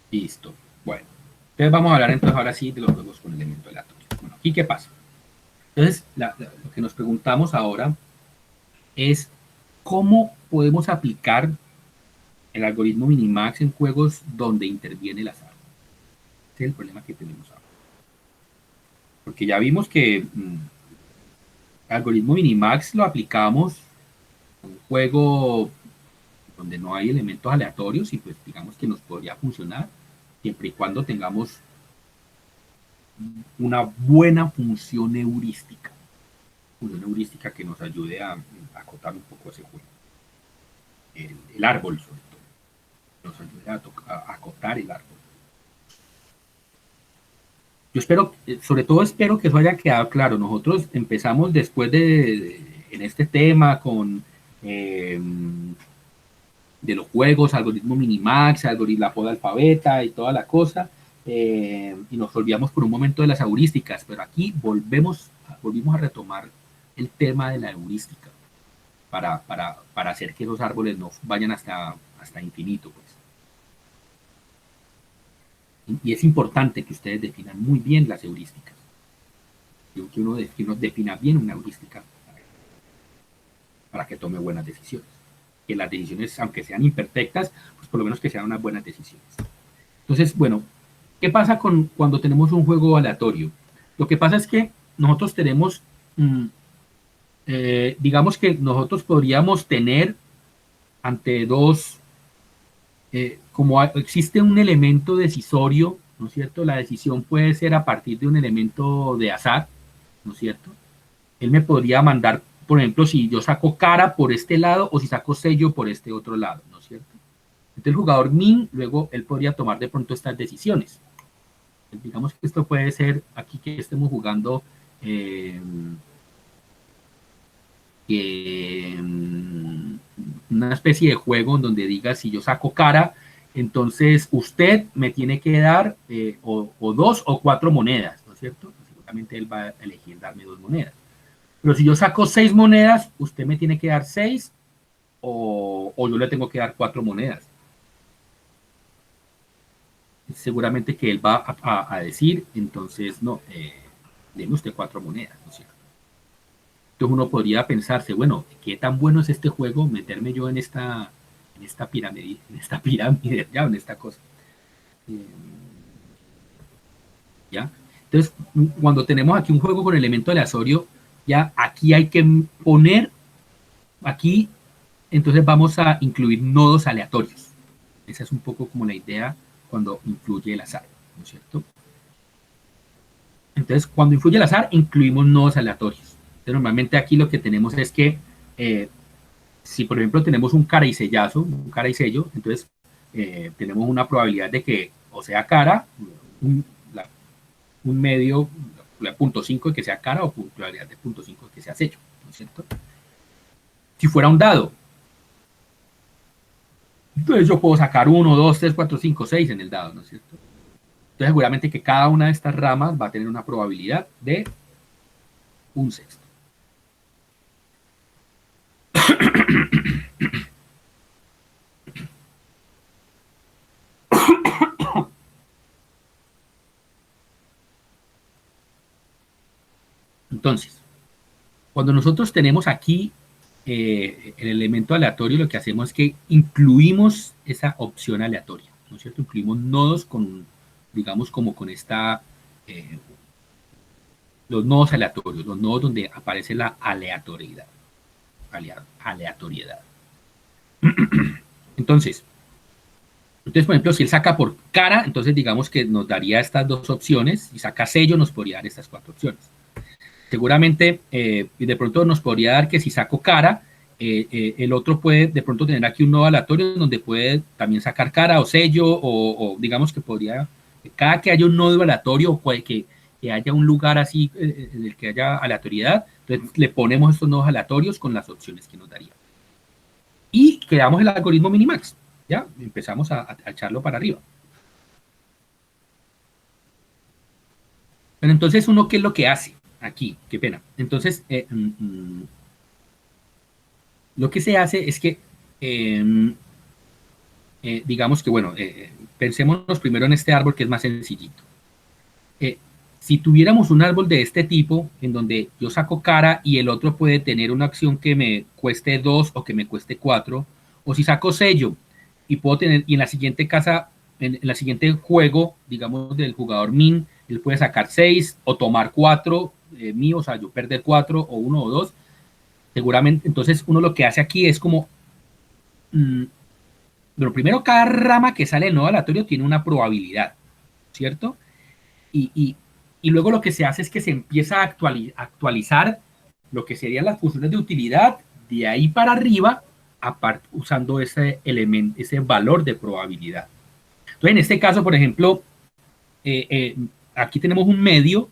Listo. Bueno, entonces vamos a hablar entonces ahora sí de los juegos con elemento aleatorio. Bueno, ¿aquí qué pasa? Entonces, lo que nos preguntamos ahora es cómo podemos aplicar el algoritmo Minimax en juegos donde interviene el azar. Ese es el problema que tenemos ahora. Porque ya vimos que el algoritmo Minimax lo aplicamos en un juego donde no hay elementos aleatorios y pues digamos que nos podría funcionar siempre y cuando tengamos una buena función heurística que nos ayude a acotar un poco ese juego. El árbol, sobre todo, nos ayude a acotar el árbol. Yo espero, sobre todo espero que eso haya quedado claro. Nosotros empezamos después en este tema con de los juegos, algoritmo Minimax, la poda alfabeta y toda la cosa, y nos olvidamos por un momento de las heurísticas, pero aquí volvimos a retomar el tema de la heurística para hacer que esos árboles no vayan hasta infinito, pues. Y es importante que ustedes definan muy bien las heurísticas, que uno defina bien una heurística para que tome buenas decisiones. Que las decisiones, aunque sean imperfectas, pues por lo menos que sean unas buenas decisiones. Entonces, bueno, ¿qué pasa cuando tenemos un juego aleatorio? Lo que pasa es que nosotros tenemos, digamos que nosotros podríamos tener ante dos, como existe un elemento decisorio, ¿no es cierto? La decisión puede ser a partir de un elemento de azar, ¿no es cierto? Él me podría mandar, por ejemplo, si yo saco cara por este lado o si saco sello por este otro lado, ¿no es cierto? Entonces el jugador min, luego él podría tomar de pronto estas decisiones. Digamos que esto puede ser aquí que estemos jugando una especie de juego en donde diga si yo saco cara, entonces usted me tiene que dar o 2 o 4 monedas, ¿no es cierto? Seguramente él va a elegir darme 2 monedas. Pero si yo saco 6 monedas, usted me tiene que dar 6 o yo le tengo que dar 4 monedas. Seguramente que él va a decir, entonces, no, deme usted 4 monedas, ¿no es cierto? Entonces uno podría pensarse, bueno, ¿qué tan bueno es este juego? Meterme yo en esta pirámide, ya, en esta cosa. ¿Ya? Entonces, cuando tenemos aquí un juego con elemento aleatorio, ya aquí hay que poner, aquí, entonces vamos a incluir nodos aleatorios. Esa es un poco como la idea cuando influye el azar, ¿no es cierto? Entonces, cuando influye el azar, incluimos nodos aleatorios. Entonces, normalmente aquí lo que tenemos es que, si por ejemplo tenemos un cara y sello, entonces tenemos una probabilidad de que o sea cara, un medio, punto 5 de que sea cara o probabilidad de punto 5 de que sea sello, ¿no es cierto? Si fuera un dado, entonces yo puedo sacar 1, 2, 3, 4, 5, 6 en el dado, ¿no es cierto? Entonces seguramente que cada una de estas ramas va a tener una probabilidad de un sexto. Entonces, cuando nosotros tenemos aquí el elemento aleatorio, lo que hacemos es que incluimos esa opción aleatoria, ¿no es cierto? Incluimos nodos con, digamos, como con esta, los nodos aleatorios, los nodos donde aparece la aleatoriedad. Aleatoriedad. Entonces, por ejemplo, si él saca por cara, entonces digamos que nos daría estas dos opciones, y saca sello, nos podría dar estas cuatro opciones. Seguramente, de pronto nos podría dar que si saco cara, el otro puede de pronto tener aquí un nodo aleatorio donde puede también sacar cara o sello, o digamos que podría, cada que haya un nodo aleatorio o que haya un lugar así en el que haya aleatoriedad, entonces le ponemos estos nodos aleatorios con las opciones que nos daría. Y creamos el algoritmo Minimax, ¿ya? Empezamos a echarlo para arriba. Pero entonces, ¿uno qué es lo que hace? Aquí, qué pena. Entonces, lo que se hace es que, digamos que, bueno, pensémonos primero en este árbol que es más sencillito. Si tuviéramos un árbol de este tipo, en donde yo saco cara y el otro puede tener una acción que me cueste 2 o que me cueste 4, o si saco sello y puedo tener, y en la siguiente casa, en la siguiente juego, digamos, del jugador min, él puede sacar 6 o tomar 4 mío, o sea, yo perder 4 o 1 o 2, seguramente, entonces uno lo que hace aquí es como, pero primero cada rama que sale del nodo aleatorio tiene una probabilidad, ¿cierto? Y luego lo que se hace es que se empieza a actualizar lo que serían las funciones de utilidad de ahí para arriba, usando ese elemento, ese valor de probabilidad. Entonces, en este caso, por ejemplo, aquí tenemos un medio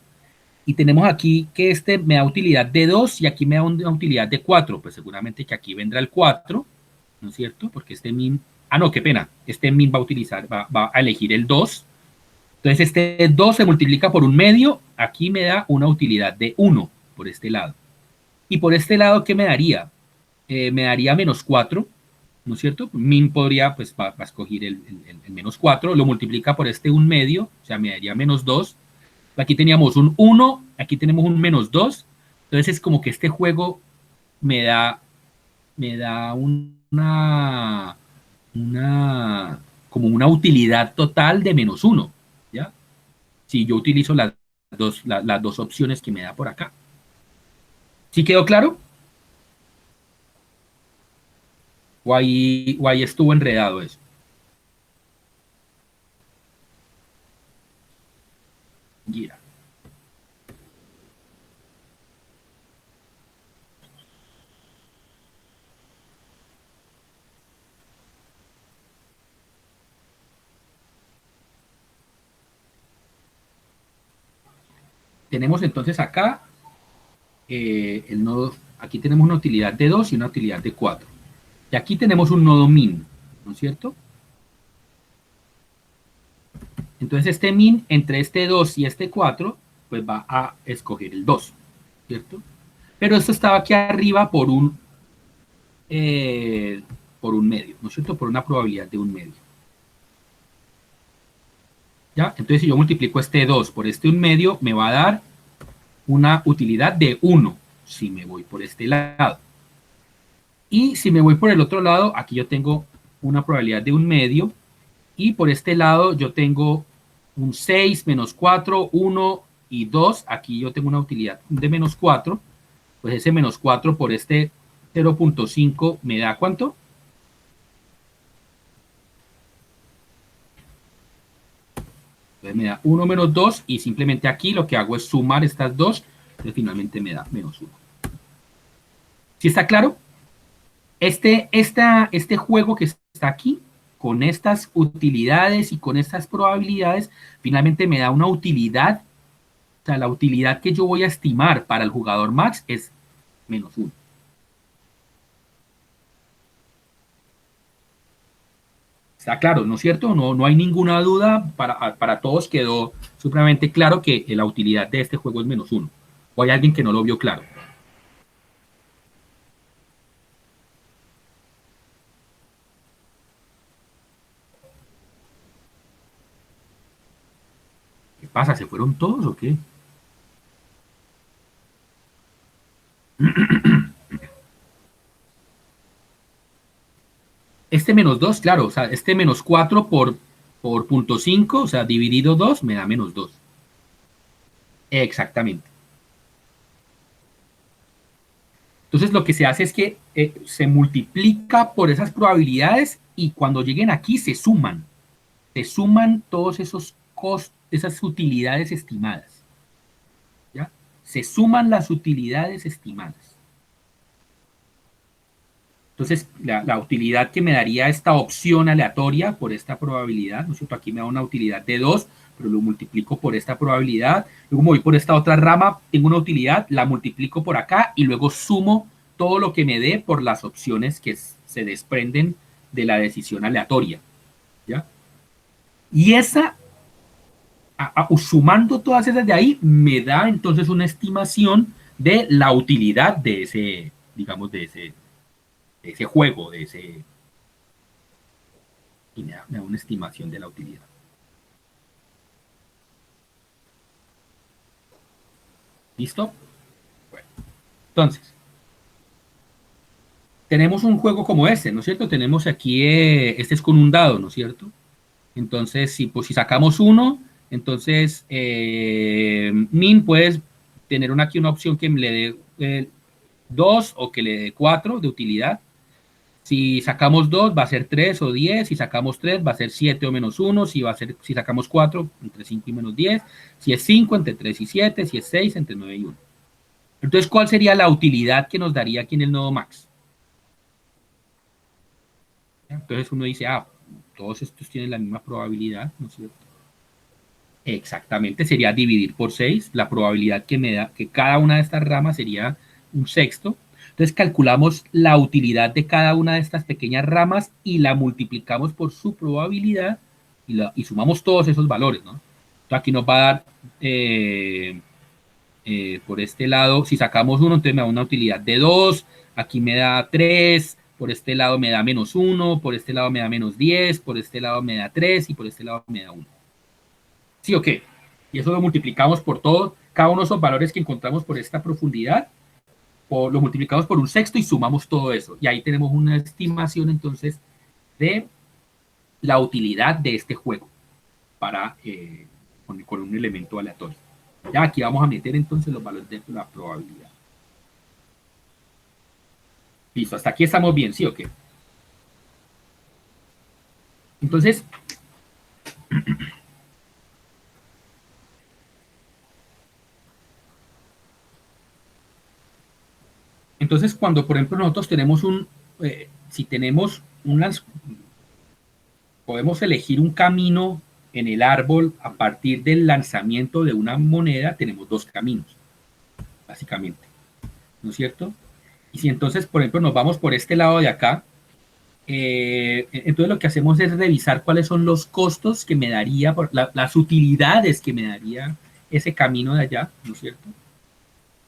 y tenemos aquí que este me da utilidad de 2 y aquí me da una utilidad de 4. Pues seguramente que aquí vendrá el 4, ¿no es cierto? Porque este min, no, qué pena, este min va a utilizar, va a elegir el 2. Entonces este 2 se multiplica por un medio, aquí me da una utilidad de 1 por este lado. Y por este lado, ¿qué me daría? Me daría menos 4, ¿no es cierto? Min podría, pues va a escoger el menos 4, lo multiplica por este un medio, o sea, me daría menos 2. Aquí teníamos un 1, aquí tenemos un menos 2. Entonces es como que este juego me da como una utilidad total de menos 1, ¿ya? Si yo utilizo las dos opciones que me da por acá. ¿Sí quedó claro? ¿O ahí estuvo enredado eso? Yeah. Tenemos entonces acá el nodo, aquí tenemos una utilidad de 2 y una utilidad de 4. Y aquí tenemos un nodo min, ¿no es cierto? Entonces este min entre este 2 y este 4, pues va a escoger el 2, ¿cierto? Pero esto estaba aquí arriba por un medio, ¿no es cierto? Por una probabilidad de un medio. ¿Ya? Entonces si yo multiplico este 2 por este un medio, me va a dar una utilidad de 1 si me voy por este lado. Y si me voy por el otro lado, aquí yo tengo una probabilidad de un medio. Y por este lado yo tengo un 6, menos 4, 1 y 2. Aquí yo tengo una utilidad de menos 4. Pues ese menos 4 por este 0.5 me da ¿cuánto? Entonces me da 1 menos 2 y simplemente aquí lo que hago es sumar estas dos. Entonces finalmente me da menos 1. ¿Sí está claro? Este juego que está aquí, con estas utilidades y con estas probabilidades, finalmente me da una utilidad O sea, la utilidad que yo voy a estimar para el jugador max es -1. Está claro, ¿no es cierto? No hay ninguna duda, para todos quedó supremamente claro que la utilidad de este juego es -1. ¿O hay alguien que no lo vio claro? ¿Qué pasa? ¿Se fueron todos o qué? Este -2, claro, o sea, este -4 por .5, o sea, dividido 2 me da -2. Exactamente. Entonces lo que se hace es que se multiplica por esas probabilidades y cuando lleguen aquí se suman todos esos costos, esas utilidades estimadas. ¿Ya? Se suman las utilidades estimadas. Entonces, la utilidad que me daría esta opción aleatoria por esta probabilidad, ¿no es cierto? Aquí me da una utilidad de 2, pero lo multiplico por esta probabilidad. Luego me voy por esta otra rama, tengo una utilidad, la multiplico por acá y luego sumo todo lo que me dé por las opciones que se desprenden de la decisión aleatoria. ¿Ya? Y esa, sumando todas esas de ahí, me da entonces una estimación de la utilidad de ese, digamos, de ese juego, de ese, y me da una estimación de la utilidad. ¿Listo? Bueno, entonces, tenemos un juego como este, ¿no es cierto? Tenemos aquí, este es con un dado, ¿no es cierto? Entonces, si sacamos uno, entonces min puedes tener aquí una opción que le dé 2 o que le dé 4 de utilidad. Si sacamos 2 va a ser 3 o 10, si sacamos 3 va a ser 7 o -1, si sacamos 4 entre 5 y -10, si es 5 entre 3 y 7, si es 6 entre 9 y 1. Entonces, ¿cuál sería la utilidad que nos daría aquí en el nodo max? Entonces uno dice, todos estos tienen la misma probabilidad, ¿no es cierto? Exactamente, sería dividir por 6, la probabilidad que me da, que cada una de estas ramas sería un sexto. Entonces calculamos la utilidad de cada una de estas pequeñas ramas y la multiplicamos por su probabilidad y sumamos todos esos valores, ¿no? Entonces aquí nos va a dar, por este lado, si sacamos uno, entonces me da una utilidad de 2, aquí me da 3, por este lado me da -1, por este lado me da -10, por este lado me da 3 y por este lado me da 1. ¿Sí o qué? Y eso lo multiplicamos por todo, cada uno de esos valores que encontramos por esta profundidad, lo multiplicamos por un sexto y sumamos todo eso. Y ahí tenemos una estimación entonces de la utilidad de este juego para, con un elemento aleatorio. Ya aquí vamos a meter entonces los valores de la probabilidad. Listo, hasta aquí estamos bien, ¿sí o qué? Entonces, cuando por ejemplo nosotros tenemos si tenemos podemos elegir un camino en el árbol a partir del lanzamiento de una moneda, tenemos dos caminos, básicamente, ¿no es cierto? Y si entonces, por ejemplo, nos vamos por este lado de acá, entonces lo que hacemos es revisar cuáles son los costos que me daría, las utilidades que me daría ese camino de allá, ¿no es cierto?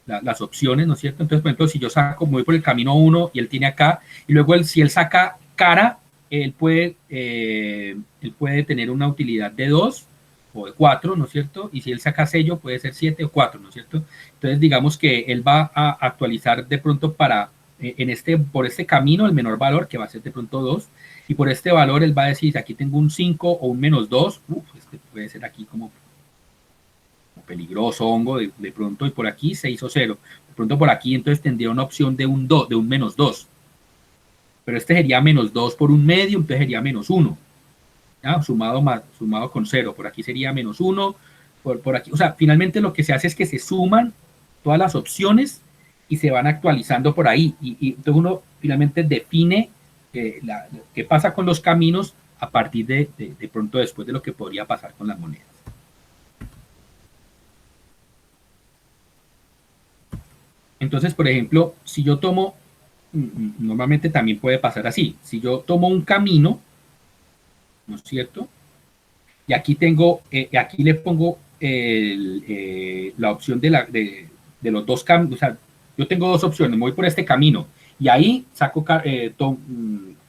Las opciones, ¿no es cierto? Entonces, por ejemplo, si yo saco, voy por el camino 1 y él tiene acá, y luego si él saca cara, él puede tener una utilidad de 2 o de 4, ¿no es cierto? Y si él saca sello, puede ser 7 o 4, ¿no es cierto? Entonces, digamos que él va a actualizar de pronto por este camino el menor valor, que va a ser de pronto 2, y por este valor él va a decir, aquí tengo un 5 o un -2, este puede ser aquí como peligroso hongo de pronto, y por aquí 6 o 0. De pronto por aquí entonces tendría una opción de un -2. Pero este sería -2 por un medio, entonces sería -1. ¿Ya? Sumado con 0. Por aquí sería -1. Por aquí. O sea, finalmente lo que se hace es que se suman todas las opciones y se van actualizando por ahí. Y entonces uno finalmente define qué pasa con los caminos a partir de pronto después de lo que podría pasar con las monedas. Entonces, por ejemplo, si yo tomo, normalmente también puede pasar así, si yo tomo un camino, ¿no es cierto? Y aquí tengo, aquí le pongo la opción de los dos caminos, o sea, yo tengo dos opciones, me voy por este camino y ahí saco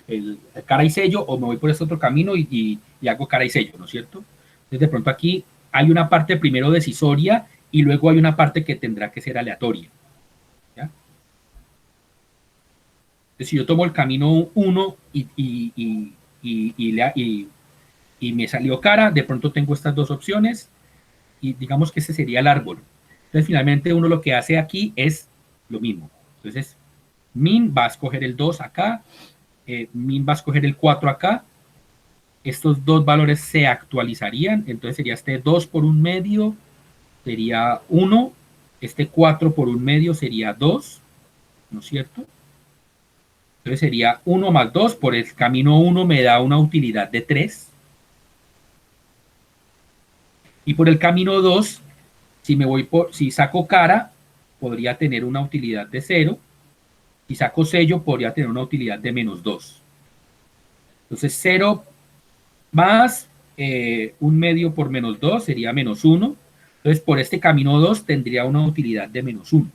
el cara y sello, o me voy por este otro camino y hago cara y sello, ¿no es cierto? Entonces de pronto aquí hay una parte primero decisoria y luego hay una parte que tendrá que ser aleatoria, ¿ya? Entonces si yo tomo el camino 1 y me salió cara, de pronto tengo estas dos opciones y digamos que ese sería el árbol. Entonces, finalmente uno lo que hace aquí es lo mismo. Entonces, min va a escoger el 2 acá, min va a escoger el 4 acá. Estos dos valores se actualizarían, entonces sería este 2 por un medio, sería 1, este 4 por un medio sería 2, ¿no es cierto? Entonces sería 1 más 2, por el camino 1 me da una utilidad de 3, y por el camino 2 si saco cara, podría tener una utilidad de 0. Si saco sello, podría tener una utilidad de -2. Entonces, 0 más un medio por -2 sería -1. Entonces, por este camino 2 tendría una utilidad de -1.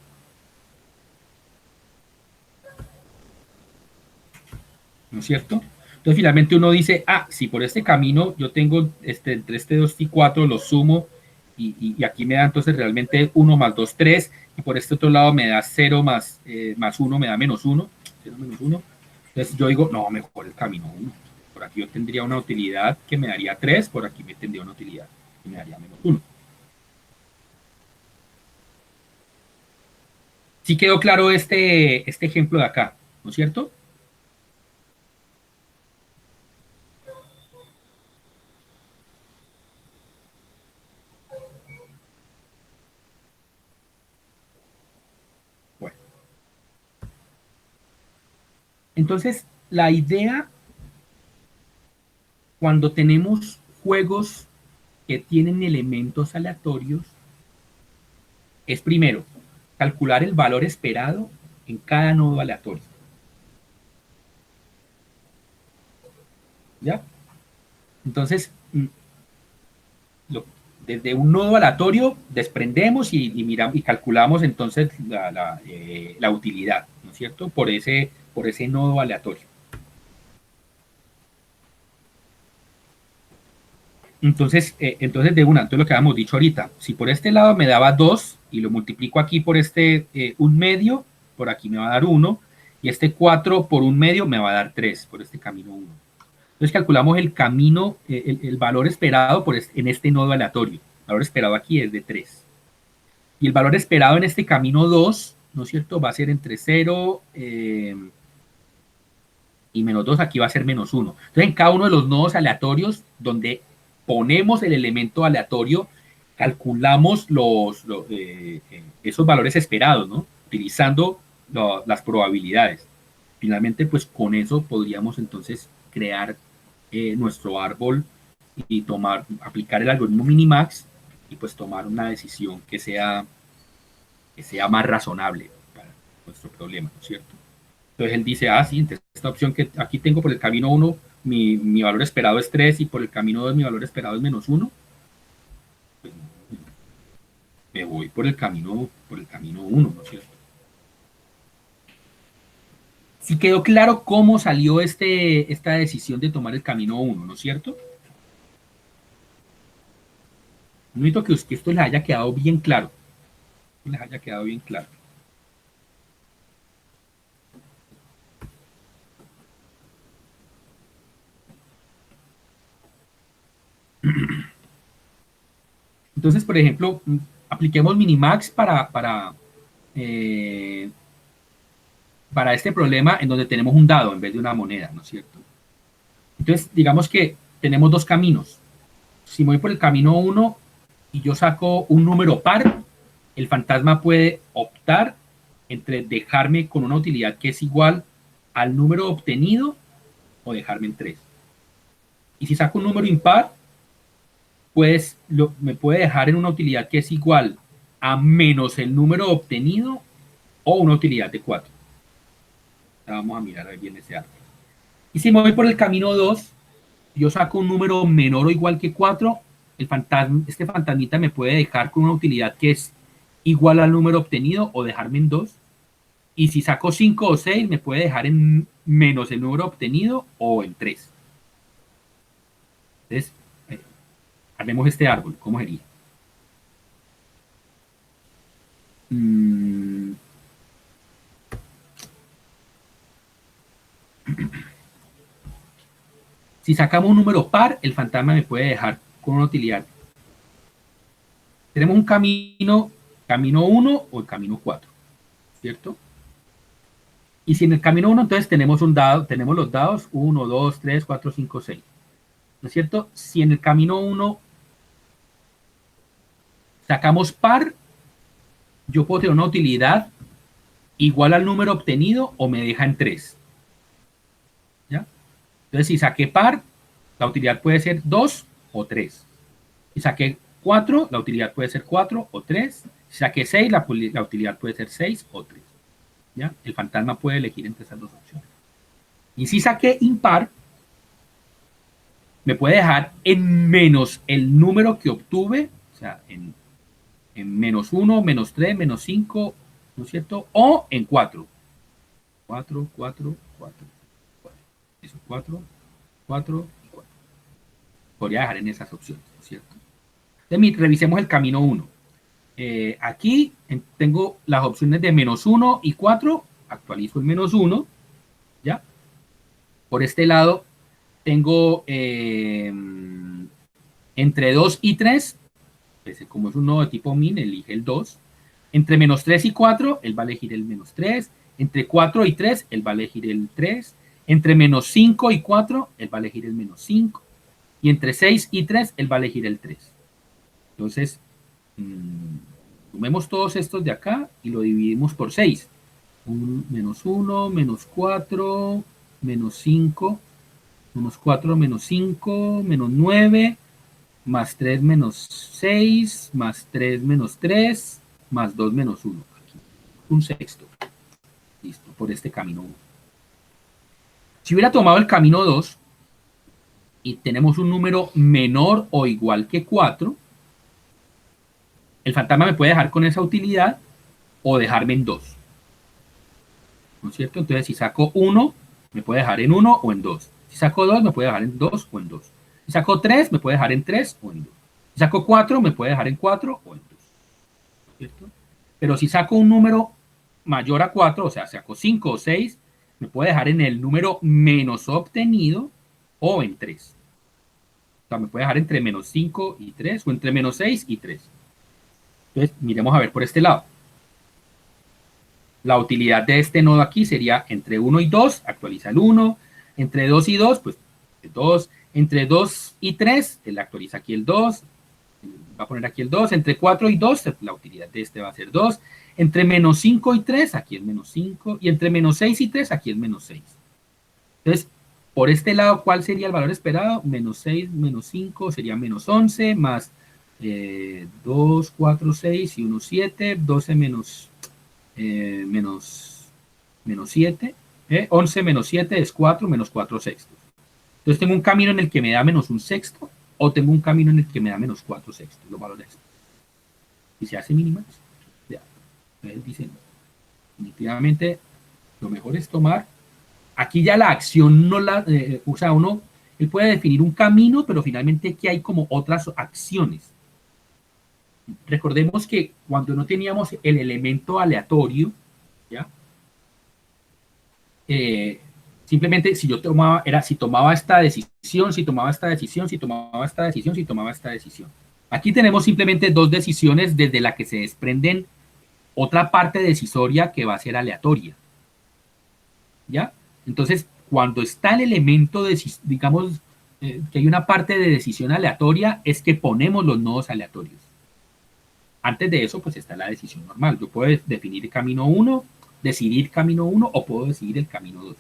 ¿No es cierto? Entonces, finalmente uno dice, si por este camino yo tengo entre este 2 y 4, los sumo y aquí me da entonces realmente 1 más 2, 3, y por este otro lado me da 0 más 1, me da -1, 0 menos 1. Entonces yo digo, no, mejor el camino 1. Por aquí yo tendría una utilidad que me daría 3, por aquí me tendría una utilidad que me daría -1. Sí quedó claro este ejemplo de acá, ¿no es cierto? Bueno, entonces la idea cuando tenemos juegos que tienen elementos aleatorios es primero calcular el valor esperado en cada nodo aleatorio. ¿Ya? Entonces, lo, desde un nodo aleatorio desprendemos miramos, y calculamos entonces la utilidad, ¿no es cierto? Por ese nodo aleatorio. Entonces, entonces lo que habíamos dicho ahorita, si por este lado me daba 2 y lo multiplico aquí por un medio, por aquí me va a dar 1, y este 4 por un medio me va a dar 3 por este camino 1. Entonces calculamos el camino, el valor esperado en este nodo aleatorio. El valor esperado aquí es de 3. Y el valor esperado en este camino 2, ¿no es cierto? Va a ser entre 0 y -2, aquí va a ser -1. Entonces en cada uno de los nodos aleatorios donde ponemos el elemento aleatorio, calculamos esos valores esperados, ¿no? Utilizando las probabilidades. Finalmente, pues con eso podríamos entonces crear nuestro árbol y aplicar el algoritmo Minimax y pues tomar una decisión que sea más razonable para nuestro problema, ¿no es cierto? Entonces él dice, sí, entonces esta opción que aquí tengo por el camino 1, mi valor esperado es 3 y por el camino 2 mi valor esperado es -1, pues me voy por el camino 1, ¿no es cierto? Sí quedó claro cómo salió esta decisión de tomar el camino 1, ¿no es cierto? Necesito que esto les haya quedado bien claro. Les haya quedado bien claro. Entonces, por ejemplo, apliquemos Minimax para este problema en donde tenemos un dado en vez de una moneda, ¿no es cierto? Entonces, digamos que tenemos dos caminos. Si me voy por el camino 1 y yo saco un número par, el fantasma puede optar entre dejarme con una utilidad que es igual al número obtenido o dejarme en 3. Y si saco un número impar, pues me puede dejar en una utilidad que es igual a menos el número obtenido o una utilidad de 4. Vamos a mirar bien ese árbol. Y si me voy por el camino 2, yo saco un número menor o igual que 4, este fantasmita me puede dejar con una utilidad que es igual al número obtenido o dejarme en 2. Y si saco 5 o 6, me puede dejar en menos el número obtenido o en 3. Entonces, haremos este árbol. ¿Cómo sería? Si sacamos un número par, el fantasma me puede dejar con una utilidad. Tenemos un camino 1 o el camino 4, ¿cierto? Y si en el camino 1, entonces tenemos un dado, tenemos los dados 1, 2, 3, 4, 5, 6. ¿No es cierto? Si en el camino 1 sacamos par, yo puedo tener una utilidad igual al número obtenido o me deja en 3. ¿Ya? Entonces, si saqué par, la utilidad puede ser 2 o 3. Si saqué 4, la utilidad puede ser 4 o 3. Si saqué 6, la utilidad puede ser 6 o 3. ¿Ya? El fantasma puede elegir entre esas dos opciones. Y si saqué impar, me puede dejar en menos el número que obtuve, o sea, en menos 1, menos 3, menos 5, ¿no es cierto? O en 4. 4, 4, 4, 4. Eso, 4, 4 y 4. Podría dejar en esas opciones, ¿no es cierto? Entonces, revisemos el camino 1. Aquí tengo las opciones de menos 1 y 4. Actualizo el menos 1. ¿Ya? Por este lado tengo entre 2 y 3. Pues, como es un nodo de tipo min, elige el 2. Entre menos 3 y 4, él va a elegir el menos 3. Entre 4 y 3, él va a elegir el 3. Entre menos 5 y 4, él va a elegir el menos 5. Y entre 6 y 3, él va a elegir el 3. Entonces, sumemos todos estos de acá y lo dividimos por 6. Menos 1, menos 4, menos 5, menos 4, menos 5, menos 9, más 3, menos 6, más 3, menos 3, más 2, menos 1. Aquí. Un sexto. Listo, por este camino 1. Si hubiera tomado el camino 2 y tenemos un número menor o igual que 4, el fantasma me puede dejar con esa utilidad o dejarme en 2. ¿No es cierto? Entonces, si saco 1, me puede dejar en 1 o en 2. Si saco 2, me puede dejar en 2 o en 2. Si saco 3, me puede dejar en 3 o en 2. Si saco 4, me puede dejar en 4 o en 2. ¿Cierto? Pero si saco un número mayor a 4, o sea, saco 5 o 6, me puede dejar en el número menos obtenido o en 3. O sea, me puede dejar entre menos 5 y 3 o entre menos 6 y 3. Entonces, miremos a ver por este lado. La utilidad de este nodo aquí sería entre 1 y 2, actualiza el 1. Entre 2 y 2, pues el 2. Entre 2 y 3, él actualiza aquí el 2. Va a poner aquí el 2. Entre 4 y 2, la utilidad de este va a ser 2. Entre menos 5 y 3, aquí el menos 5. Y entre menos 6 y 3, aquí el menos 6. Entonces, por este lado, ¿cuál sería el valor esperado? Menos 6, menos 5, sería menos 11, más 2, 4, 6 y 1, 7. 12 menos 7. 11 menos 7 es 4, menos 4 sextos. Entonces tengo un camino en el que me da menos un sexto, o tengo un camino en el que me da menos 4 sextos, los valores. Y se hace minimax. Ya. Entonces dicen, definitivamente lo mejor es tomar. Aquí ya la acción no la, o sea, él puede definir un camino, pero finalmente aquí hay como otras acciones. Recordemos que cuando no teníamos el elemento aleatorio, ¿ya? Simplemente si yo tomaba, si tomaba esta decisión, si tomaba esta decisión, si tomaba esta decisión, si tomaba esta decisión. Aquí tenemos simplemente dos decisiones desde la que se desprenden otra parte decisoria que va a ser aleatoria. ¿Ya? Entonces, cuando está el elemento, digamos, que hay una parte de decisión aleatoria, es que ponemos los nodos aleatorios. Antes de eso, pues está la decisión normal. Yo puedo definir el camino 1, decidir camino 1 o puedo decidir el camino 2.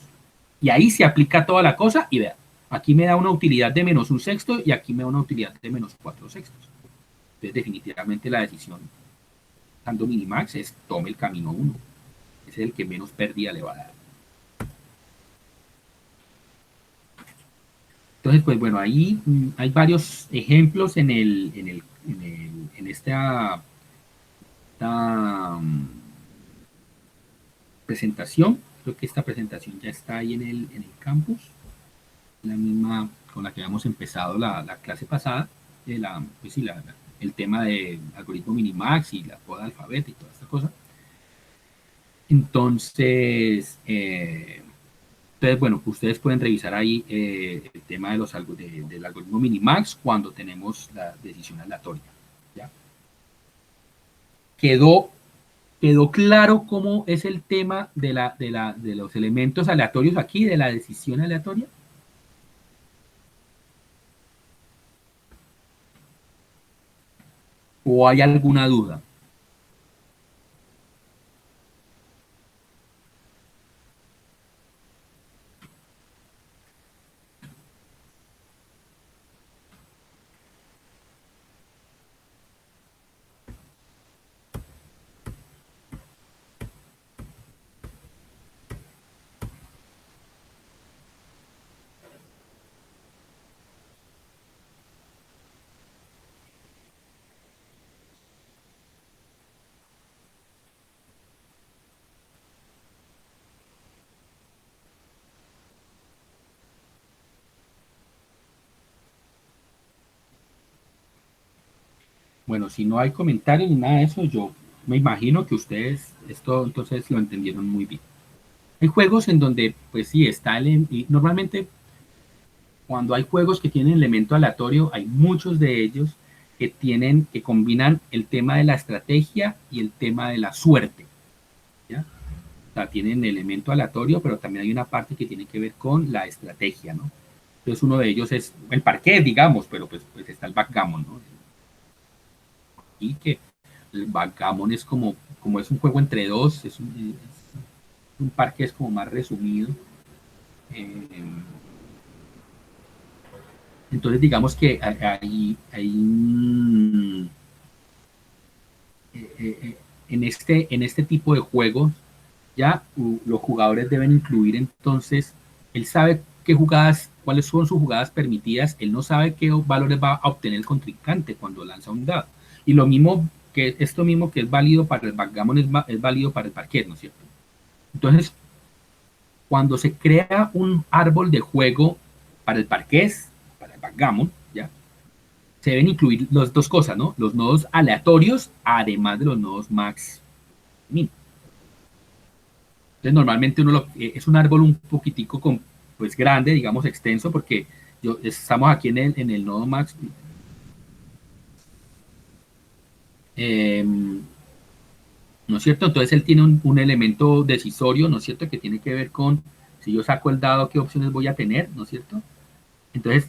Y ahí se aplica toda la cosa y vean, aquí me da una utilidad de menos un sexto y aquí me da una utilidad de menos 4 sextos. Entonces, definitivamente la decisión, dando minimax, es tome el camino 1. Ese es el que menos pérdida le va a dar. Entonces, pues bueno, ahí hay varios ejemplos en esta presentación. Creo que esta presentación ya está ahí en el campus, la misma con la que habíamos empezado la clase pasada, pues sí, el tema de algoritmo Minimax y la poda alfabeto y toda esta cosa. Entonces, bueno, ustedes pueden revisar ahí el tema del algoritmo Minimax cuando tenemos la decisión aleatoria. ¿Ya? ¿Quedó, quedó claro cómo es el tema de los elementos aleatorios aquí, de la decisión aleatoria? ¿O hay alguna duda? Bueno, si no hay comentarios ni nada de eso, yo me imagino que ustedes esto entonces lo entendieron muy bien. Hay juegos en donde, pues sí, y normalmente cuando hay juegos que tienen elemento aleatorio, hay muchos de ellos que combinan el tema de la estrategia y el tema de la suerte. ¿Ya? O sea, tienen elemento aleatorio, pero también hay una parte que tiene que ver con la estrategia, ¿no? Entonces uno de ellos es el parquet, digamos, pero pues está el backgammon, ¿no? Y que el backgammon es como es un juego entre dos, es un parque es como más resumido. Eh, entonces digamos que en este tipo de juegos ya los jugadores deben incluir entonces, él sabe qué jugadas, cuáles son sus jugadas permitidas, él no sabe qué valores va a obtener el contrincante cuando lanza un dado. Y lo mismo que esto mismo que es válido para el backgammon es válido para el parquet, ¿no es cierto? Entonces, cuando se crea un árbol de juego para el parqués, para el backgammon, ¿ya? Se deben incluir las dos cosas, ¿no? Los nodos aleatorios, además de los nodos max min. Entonces, normalmente es un árbol un poquitico pues grande, digamos, extenso, porque estamos aquí en el nodo max. Eh, ¿No es cierto? Entonces él tiene un elemento decisorio, ¿no es cierto? Que tiene que ver con si yo saco el dado, qué opciones voy a tener, ¿no es cierto? Entonces,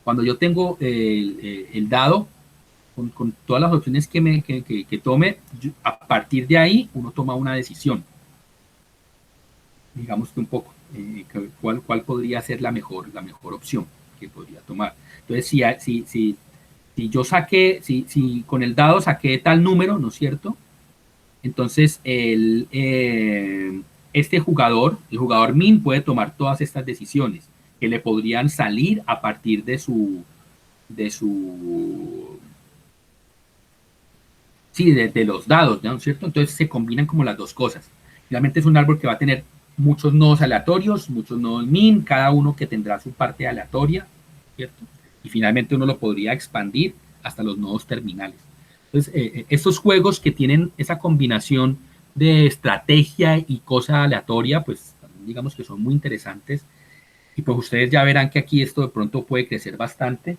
cuando yo tengo el dado, con todas las opciones que tome, a partir de ahí uno toma una decisión, digamos que un poco, cuál podría ser la mejor opción que podría tomar. Entonces, si yo saqué, si con el dado saqué tal número, ¿no es cierto? Entonces, este jugador, el jugador min, puede tomar todas estas decisiones que le podrían salir a partir de su sí, de los dados, ¿no es cierto? Entonces se combinan como las dos cosas. Realmente es un árbol que va a tener muchos nodos aleatorios, muchos nodos min, cada uno que tendrá su parte aleatoria, ¿cierto? Y finalmente uno lo podría expandir hasta los nodos terminales. Entonces, estos juegos que tienen esa combinación de estrategia y cosa aleatoria, pues digamos que son muy interesantes. Y pues ustedes ya verán que aquí esto de pronto puede crecer bastante.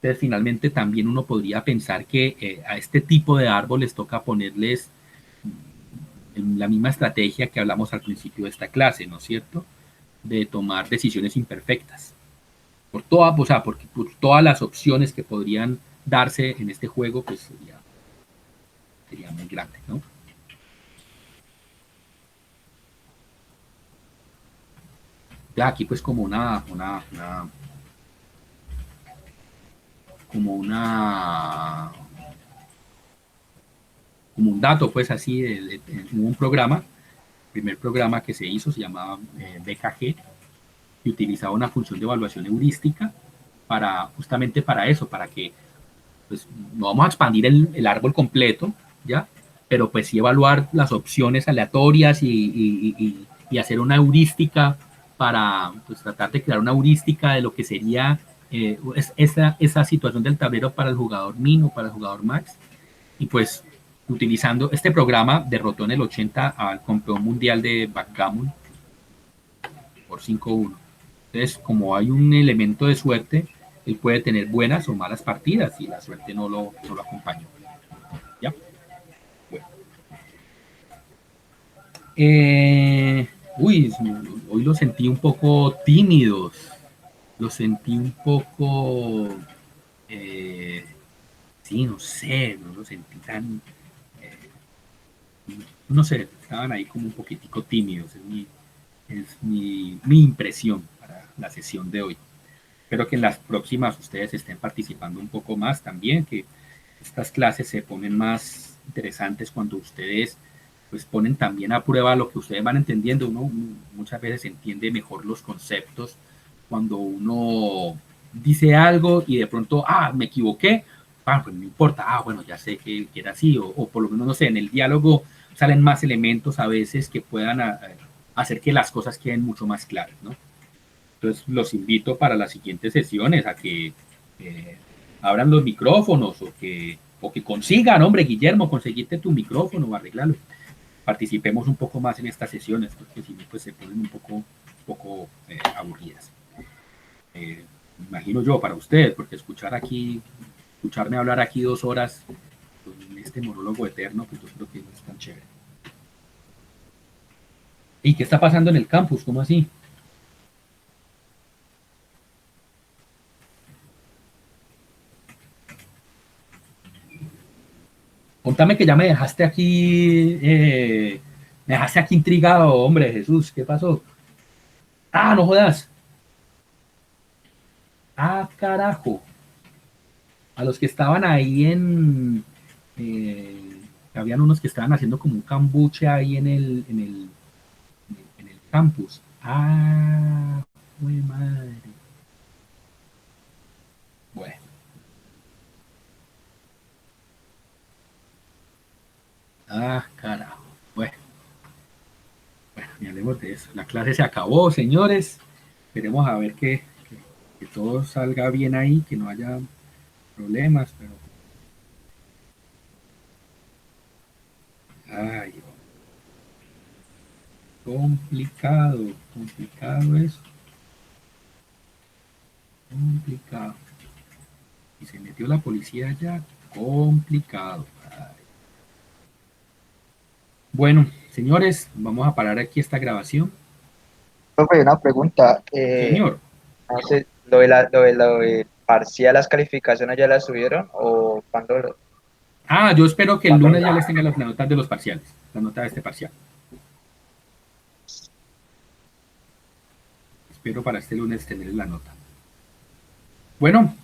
Entonces, finalmente también uno podría pensar que a este tipo de árboles toca ponerles la misma estrategia que hablamos al principio de esta clase, ¿no es cierto? De tomar decisiones imperfectas. O sea, porque por todas las opciones que podrían darse en este juego, pues sería muy grande, ¿no? Ya aquí pues como una como un dato, pues así, un programa primer programa que se hizo se llamaba BKG, y utilizaba una función de evaluación heurística para justamente para eso, para que pues, no vamos a expandir el árbol completo, ¿ya? Pero pues sí evaluar las opciones aleatorias y hacer una heurística para pues, tratar de crear una heurística de lo que sería esa situación del tablero para el jugador min o para el jugador max. Y pues utilizando este programa derrotó en el 80 al campeón mundial de backgammon por 5-1. Entonces, como hay un elemento de suerte, él puede tener buenas o malas partidas y la suerte no lo acompañó. ¿Ya? Bueno. Uy, hoy lo sentí un poco tímidos, lo sentí un poco, eh, sí, no sé, no lo sentí tan, no sé, estaban ahí como un poquitico tímidos, es mi impresión para la sesión de hoy. Espero que en las próximas ustedes estén participando un poco más también, que estas clases se ponen más interesantes cuando ustedes pues ponen también a prueba lo que ustedes van entendiendo. Uno muchas veces entiende mejor los conceptos cuando uno dice algo y de pronto, me equivoqué, pues no importa, bueno, ya sé que era así, o por lo menos, no sé, en el diálogo salen más elementos a veces que puedan hacer que las cosas queden mucho más claras, ¿no? Entonces los invito para las siguientes sesiones a que abran los micrófonos o que consigan, hombre, Guillermo, conseguirte tu micrófono o arreglalo. Participemos un poco más en estas sesiones, porque si no, pues se ponen un poco aburridas. Imagino yo para ustedes, porque escucharme hablar aquí 2 horas con este monólogo eterno, pues yo creo que no es tan chévere. ¿Y qué está pasando en el campus? ¿Cómo así? Contame que ya me dejaste aquí intrigado, hombre, Jesús, ¿qué pasó? No jodas. Carajo. A los que estaban ahí eh, habían unos que estaban haciendo como un cambuche ahí en el campus. Güey, madre. Bueno, carajo. Bueno, ni hablemos de eso. La clase se acabó, señores. Esperemos a ver que todo salga bien ahí, que no haya problemas, pero ay, complicado, complicado eso, complicado. Y se metió la policía allá, complicado. Ay. Bueno, señores, vamos a parar aquí esta grabación. Profe, una pregunta. Señor, No sé, lo de parcial, las calificaciones ya las subieron o yo espero que el cuándo lunes ya les tenga las notas de los parciales, la nota de este parcial. Espero para este lunes tener la nota. Bueno,